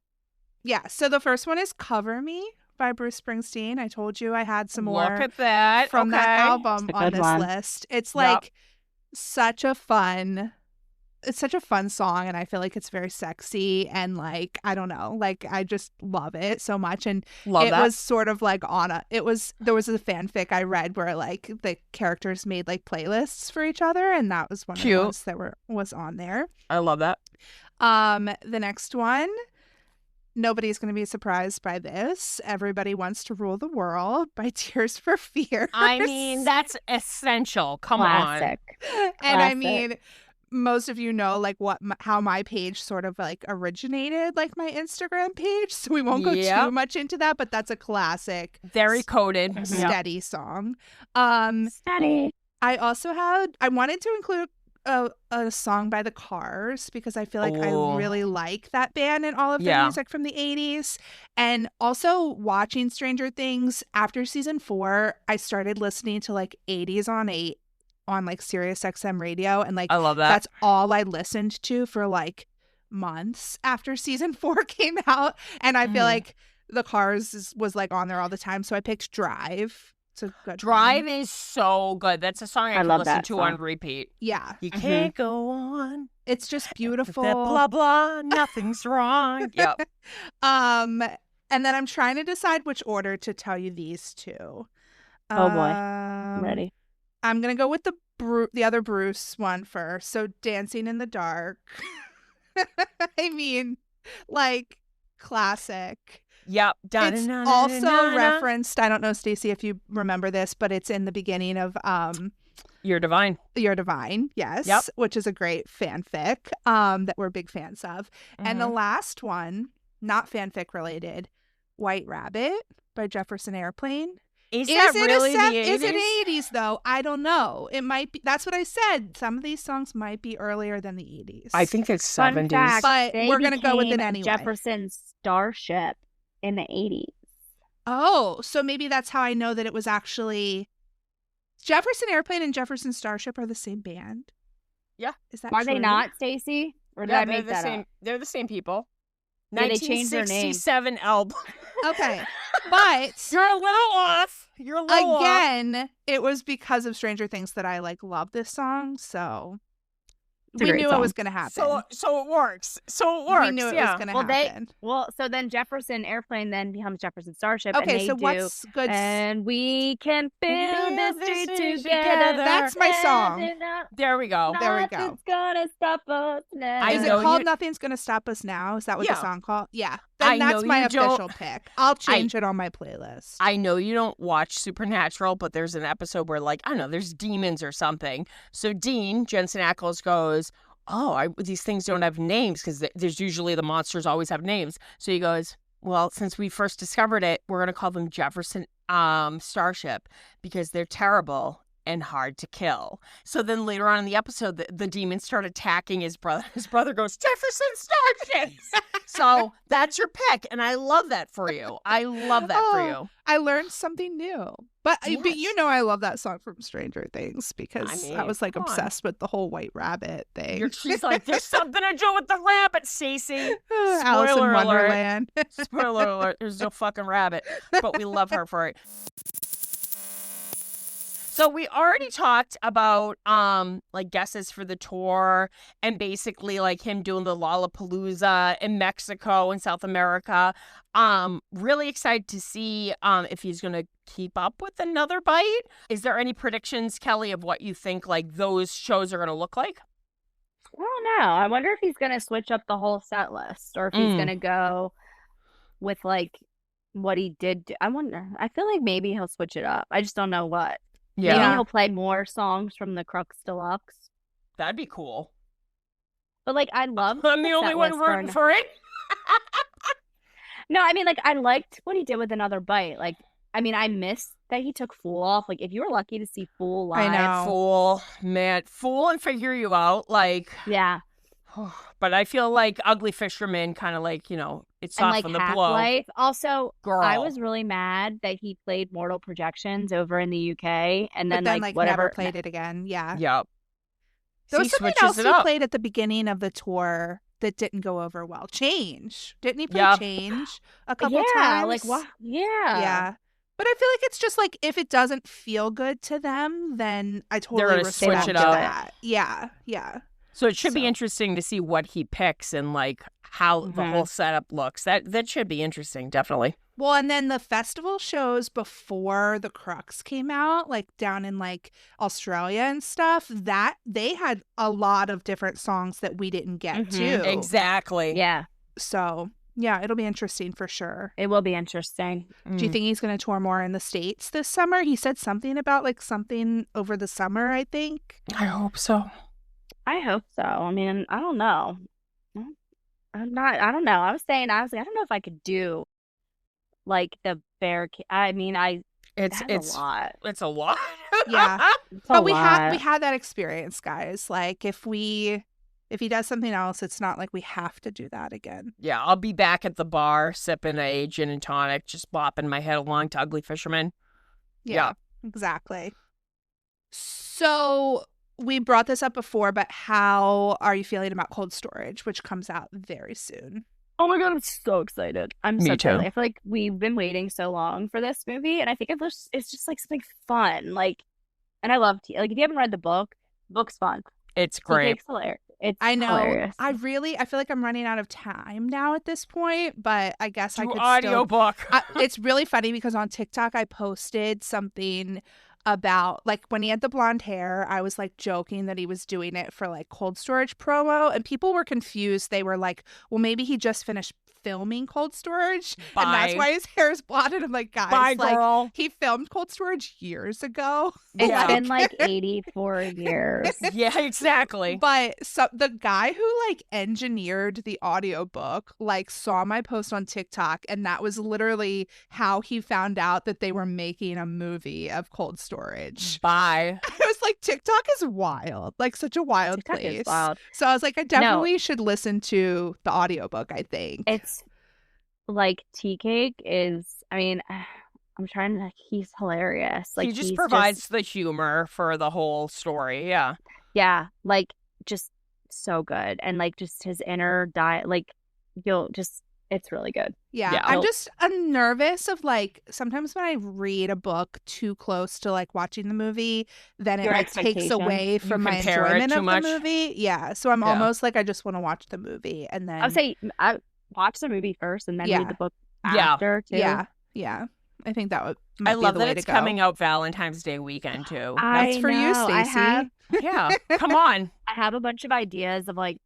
so the first one is Cover Me by Bruce Springsteen. I told you I had some more Look at that. from that album on this list. It's like such a fun song, and I feel like it's very sexy, and like I don't know, like I just love it so much. And was sort of like there was a fanfic I read where like the characters made like playlists for each other, and that was one of the ones that was on there. I love that. The next one, nobody's going to be surprised by this. Everybody Wants to Rule the World by Tears for Fears. I mean, that's essential. Come Classic. on. And I mean, most of you know like how my page sort of like originated, like my Instagram page, so we won't go too much into that, but that's a classic, very coded, steady song. Steady. I wanted to include a song by the Cars, because I feel like I really like that band and all of their music from the 80s. And also watching Stranger Things after season 4, I started listening to like 80s on 8 on like Sirius XM radio, and like I love that. That's all I listened to for like months after season 4 came out, and I feel like the Cars was like on there all the time, so I picked Drive. It's a good Drive is so good. That's a song I can listen to on repeat. Yeah. You can't go on. It's just beautiful. Blah blah, nothing's wrong. Yep. And then I'm trying to decide which order to tell you these two. Oh boy. I'm ready. I'm going to go with the other Bruce one first. So Dancing in the Dark. I mean, like, classic. Yep. It's also referenced, I don't know, Stacey, if you remember this, but it's in the beginning of You're Divine. You're Divine, yes. Yep. Which is a great fanfic that we're big fans of. And the Mhm. last one, not fanfic related, White Rabbit by Jefferson Airplane. Is that really the 80s? Is it 80s though? I don't know. It might be. That's what I said. Some of these songs might be earlier than the 80s. I think it's Fun 70s. fact, But they we're gonna go with it became anyway. Jefferson Starship in the 80s. Oh, so maybe that's how I know that it was actually Jefferson Airplane and Jefferson Starship are the same band. Yeah. Is that Are true? they not, Stacey? Or did Yeah, I make they're the that same. up? They're the same people. Yeah, they changed their name. 1967 album. Okay. But You're a little off. You're a little off. again, it was because of Stranger Things that I love this song, so It's a we great knew song. it was going to happen. So it works. So it works. we knew it yeah. was going to happen. So then Jefferson Airplane then becomes Jefferson Starship. and Okay, they so do, what's good? And we can build this street street together. That's my song. And There we go. There we go. Nothing's gonna stop us now. I Is it know called you- Nothing's Gonna Stop Us Now? Is that what Yeah. the song called? Yeah. I Then that's know my you don't- official pick. I'll change it on my playlist. I know you don't watch Supernatural, but there's an episode where, like, I don't know, there's demons or something. So Dean, Jensen Ackles, goes, these things don't have names because there's usually the monsters always have names. So he goes, well, since we first discovered it, we're going to call them Jefferson Starship because they're terrible and hard to kill. So then later on in the episode, the demons start attacking his brother. His brother goes, Jefferson Starships. So that's your pick. And I love that for you. I love that for you. I learned something new. But Yes. you know I love that song from Stranger Things because I, mean, was like come on. obsessed with the whole White Rabbit thing. She's like, there's something to do with the rabbit, Stacey. Alice in Spoiler alert. Wonderland. Spoiler alert, there's no fucking rabbit. But we love her for it. So we already talked about like guesses for the tour and basically like him doing the Lollapalooza in Mexico and South America. Really excited to see if he's gonna keep up with Another Bite. Is there any predictions, Kelly, of what you think like those shows are gonna look like? I don't know. I wonder if he's gonna switch up the whole set list or if he's gonna go with like what he did. I wonder. I feel like maybe he'll switch it up. I just don't know what. Maybe he'll play more songs from the Crux Deluxe. That'd be cool. But like, I love. I'm the only one rooting for it. No, I mean, like, I liked what he did with Another Bite. Like, I mean, I missed that he took Fool off. Like, if you were lucky to see Fool live, I know. Fool, man, Fool and Figure You Out, like. Yeah. But I feel like Ugly Fisherman kind of like, you know, it's And off like on the blow. Half-Life. Also, Girl. I was really mad that he played Mortal Projections over in the UK, and But then like whatever never played it again. Yeah. Yep. There was He something switches else it he up. played at the beginning of the tour that didn't go over well. Change. Didn't he play Yeah. Change a couple yeah, times? like what? Yeah, Yeah. But I feel like it's just like if it doesn't feel good to them, then I totally gonna respect switch it up. that. Yeah. Yeah. So it should be So- interesting to see what he picks and like how the Mhm. whole setup looks. That should be interesting, definitely. Well, and then the festival shows before the Crux came out, like down in like Australia and stuff, that they had a lot of different songs that we didn't get Mhm. to. Exactly. yeah. So yeah, it'll be interesting for sure. It will be interesting. Mm. Do you think he's going to tour more in the States this summer? He said something about like something over the summer, I think. I hope so. I hope so. I mean, I don't know. I don't know. I was like, I don't know if I could do like the bear. I mean, It's that's a lot. It's a lot. Yeah. It's But a we lot. had that experience, guys. Like if he does something else, it's not like we have to do that again. Yeah, I'll be back at the bar sipping a gin and tonic, just bopping my head along to Ugly Fisherman. Yeah. Exactly. So we brought this up before, but how are you feeling about Cold Storage, which comes out very soon? Oh my God, I'm so excited. I'm Me so too. excited. I feel like we've been waiting so long for this movie, and I think it's just like something fun. Like, and I love like if you haven't read the book's fun. It's great. It's hilarious. It's I know. hilarious. I feel like I'm running out of time now at this point, but I guess I Do could audiobook. It's really funny because on TikTok I posted something about, like, when he had the blonde hair, I was like joking that he was doing it for like cold storage promo, and people were confused. They were like, well, maybe he just finished filming cold storage and that's Bye. why his hair is blonde. And I'm like, guys, Bye, like, girl. he filmed cold storage years ago. It's Yeah. been like 84 years. Yeah, exactly. But so the guy who like engineered the audiobook like saw my post on TikTok, and that was literally how he found out that they were making a movie of cold storage. Bye. I was like, TikTok is wild, like such a wild TikTok place. is wild. So I was like, I definitely should listen to the audiobook, I think. It's like Tea Cake is, I mean, I'm trying to, he's hilarious. Like He just he's provides the humor for the whole story. Yeah. yeah, like just so good. And like just his inner diet, like you'll just, it's really good. Yeah, I'm just nervous of like sometimes when I read a book too close to like watching the movie, then it Your like takes expectations. away from my compare it enjoyment too of much. the movie. Yeah, so I'm Yeah. almost like I just want to watch the movie and then I would say I watch the movie first and then Yeah. read the book Yeah. after too. yeah. I think that would might I be love the that way it's to go. coming out Valentine's Day weekend too. That's for you, know, I Stacey. have Yeah. Come on. I have a bunch of ideas of like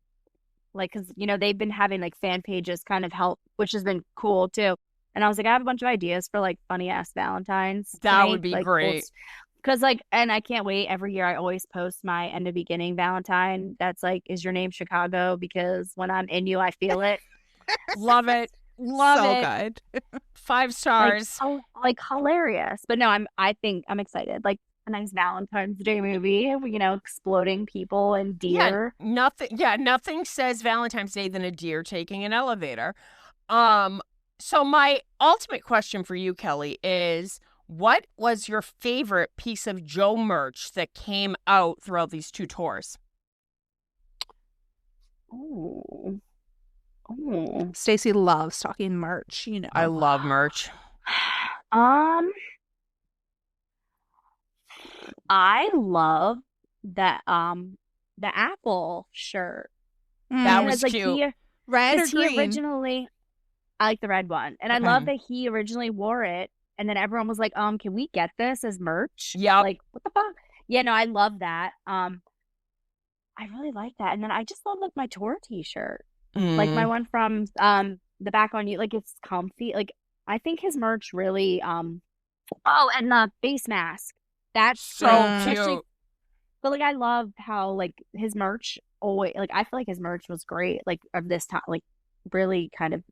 because you know they've been having like fan pages kind of help, which has been cool too. And I was like, I have a bunch of ideas for like funny ass Valentines. That would be great. Because like, and I can't wait. Every year I always post my end of beginning Valentine. That's like, is your name Chicago? Because when I'm in you, I feel it. Love it. Love so it. good. 5 Like, stars. oh, like hilarious. But no, I think I'm excited. Like a nice Valentine's Day movie, you know, exploding people and deer. Nothing says Valentine's Day than a deer taking an elevator. So my ultimate question for you, Kelly, is what was your favorite piece of Joe merch that came out throughout these 2 tours? Oh. Stacey loves talking merch, you know. I love merch. I love that the Apple shirt. That Because, was cute. Red or He green? originally, I like the red one, and I Okay. love that he originally wore it, and then everyone was like, can we get this as merch?" Yep. Like, what the fuck? Yeah, no, I love that. I really like that, and then I just love like my tour T-shirt, like my one from the Back on You. Like it's comfy. Like I think his merch really oh, and the face mask. That's So like, cute. but like I love how like his merch always like I feel like his merch was great like of this time like really kind of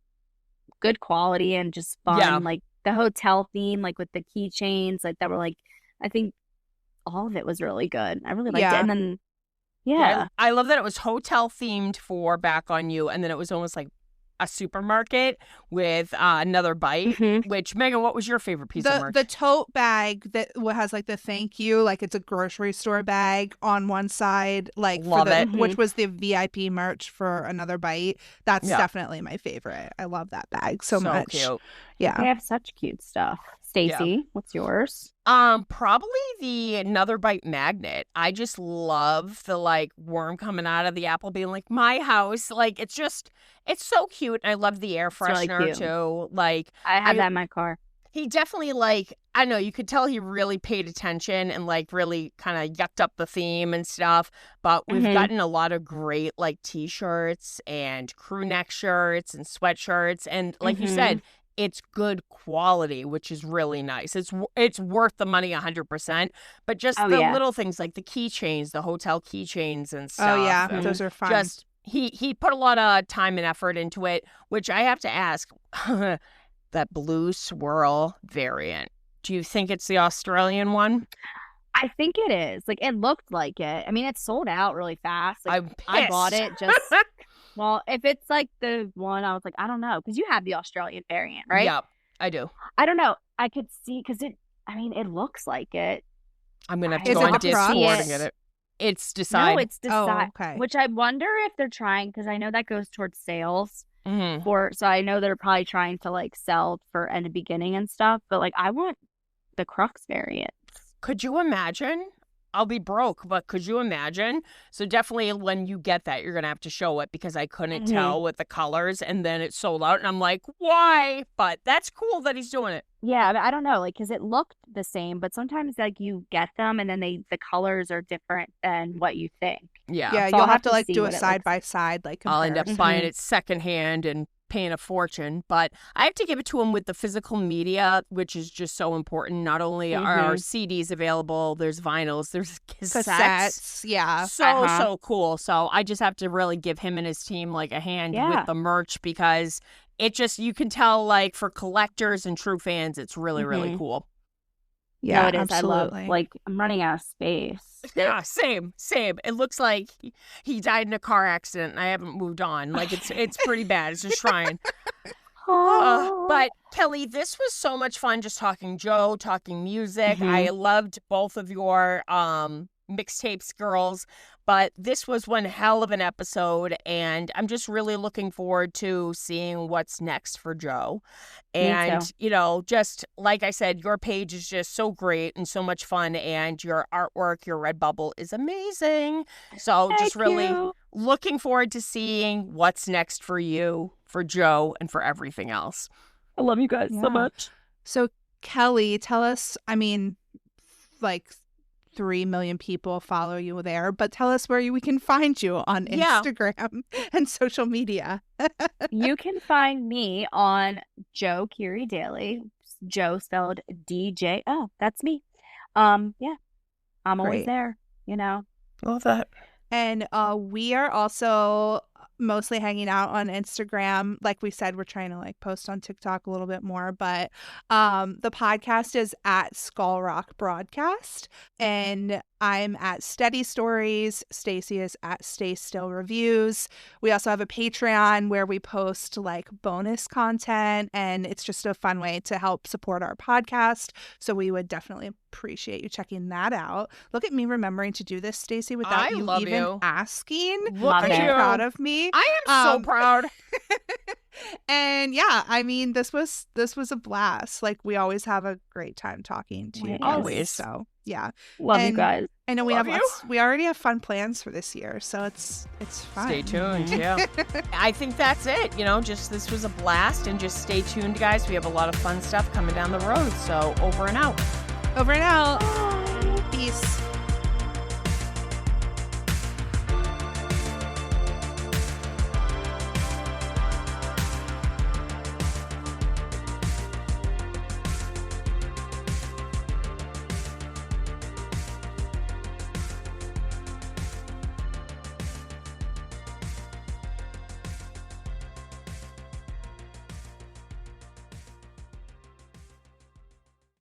good quality and just fun. Yeah. Like the hotel theme like with the keychains like that were like I think all of it was really good. I really liked Yeah. it. And then yeah. I love that it was hotel themed for Back on You, and then it was almost like a supermarket with another bite. Mhm. Which, Megan, what was your favorite piece of merch? The tote bag that has like the thank you, like it's a grocery store bag on one side, like Love it. which was the VIP merch for Another Bite. That's Yeah. definitely my favorite. I love that bag so much. Cute. Yeah. They have such cute stuff. Stacey, what's yours? Probably the Another Bite magnet. I just love the like worm coming out of the apple being like my house. Like it's so cute. I love the air really freshener cute. too. Like I have that in my car. he definitely like I don't know, you could tell he really paid attention and like really kind of yucked up the theme and stuff. But we've Mhm. gotten a lot of great like t-shirts and crew neck shirts and sweatshirts, and like you Mhm. said, it's good quality, which is really nice. It's worth the money 100%. But just Oh, the yeah. little things like the keychains, the hotel keychains and stuff. Oh yeah, and those are fun. just he put a lot of time and effort into it, which I have to ask, that blue swirl variant. Do you think it's the Australian one? I think it is. Like it looked like it. I mean, it sold out really fast. Like I'm pissed. I bought it just well, if it's like the one I was like, I don't know, because you have the Australian variant, right? Yep, I do. I don't know. I could see because it looks like it. I'm gonna have to Is go it on the Crocs? Discord and get it. It's Decide. No, it's Decide. Oh, okay. Which I wonder if they're trying because I know that goes towards sales Mhm. so I know they're probably trying to like sell for end of beginning and stuff. But like I want the Crux variant. Could you imagine I'll be broke, but could you imagine? So definitely when you get that, you're going to have to show it because I couldn't tell with the colors and then it sold out and I'm like, why? But that's cool that he's doing it. Yeah, I don't know, like, because it looked the same, but sometimes, like, you get them and then the colors are different than what you think. Yeah. Yeah, So you'll I'll have to see like do what it it side looks by side, like I'll end up comparison. buying it secondhand and paying a fortune, but I have to give it to him with the physical media, which is just so important. Not only are our CDs available, there's vinyls, there's cassettes. Yeah. So cool. So I just have to really give him and his team like a hand with the merch because it just, you can tell like for collectors and true fans, it's really, really cool. Yeah, No, it is. absolutely. I love, like, I'm running out of space. Yeah, same. It looks like he died in a car accident and I haven't moved on. Like it's pretty bad. It's a shrine. But Kelly, this was so much fun just talking Joe, talking music. I loved both of your mixtapes, girls, but this was one hell of an episode and I'm just really looking forward to seeing what's next for Joe. And you know, just like I said, your page is just so great and so much fun and your artwork, your Redbubble is amazing. So just really looking forward to seeing what's next for you, for Joe, and for everything else. I love you guys so much. So Kelly, tell us, I mean, like 3 million people follow you there, but tell us where we can find you on Instagram and social media. You can find me on Joe Curie Daily. Joe spelled DJ. Oh, that's me. I'm always there, you know. Love that. And we are also mostly hanging out on Instagram. Like we said, we're trying to like post on TikTok a little bit more, but the podcast is at Skull Rock Broadcast and I'm at Steady Stories. Stacy is at Stay Still Reviews. We also have a Patreon where we post like bonus content and it's just a fun way to help support our podcast. So we would definitely appreciate you checking that out. Look at me remembering to do this, Stacy, without you even asking. Aren't you proud of me? I am so proud. And yeah, I mean, this was a blast. Like we always have a great time talking to you guys. Always. So yeah, Love you guys. I know we already have fun plans for this year, so it's fun. Stay tuned. Yeah, I think that's it. You know, just this was a blast, and just stay tuned, guys. We have a lot of fun stuff coming down the road. So over and out. Over and out. Peace.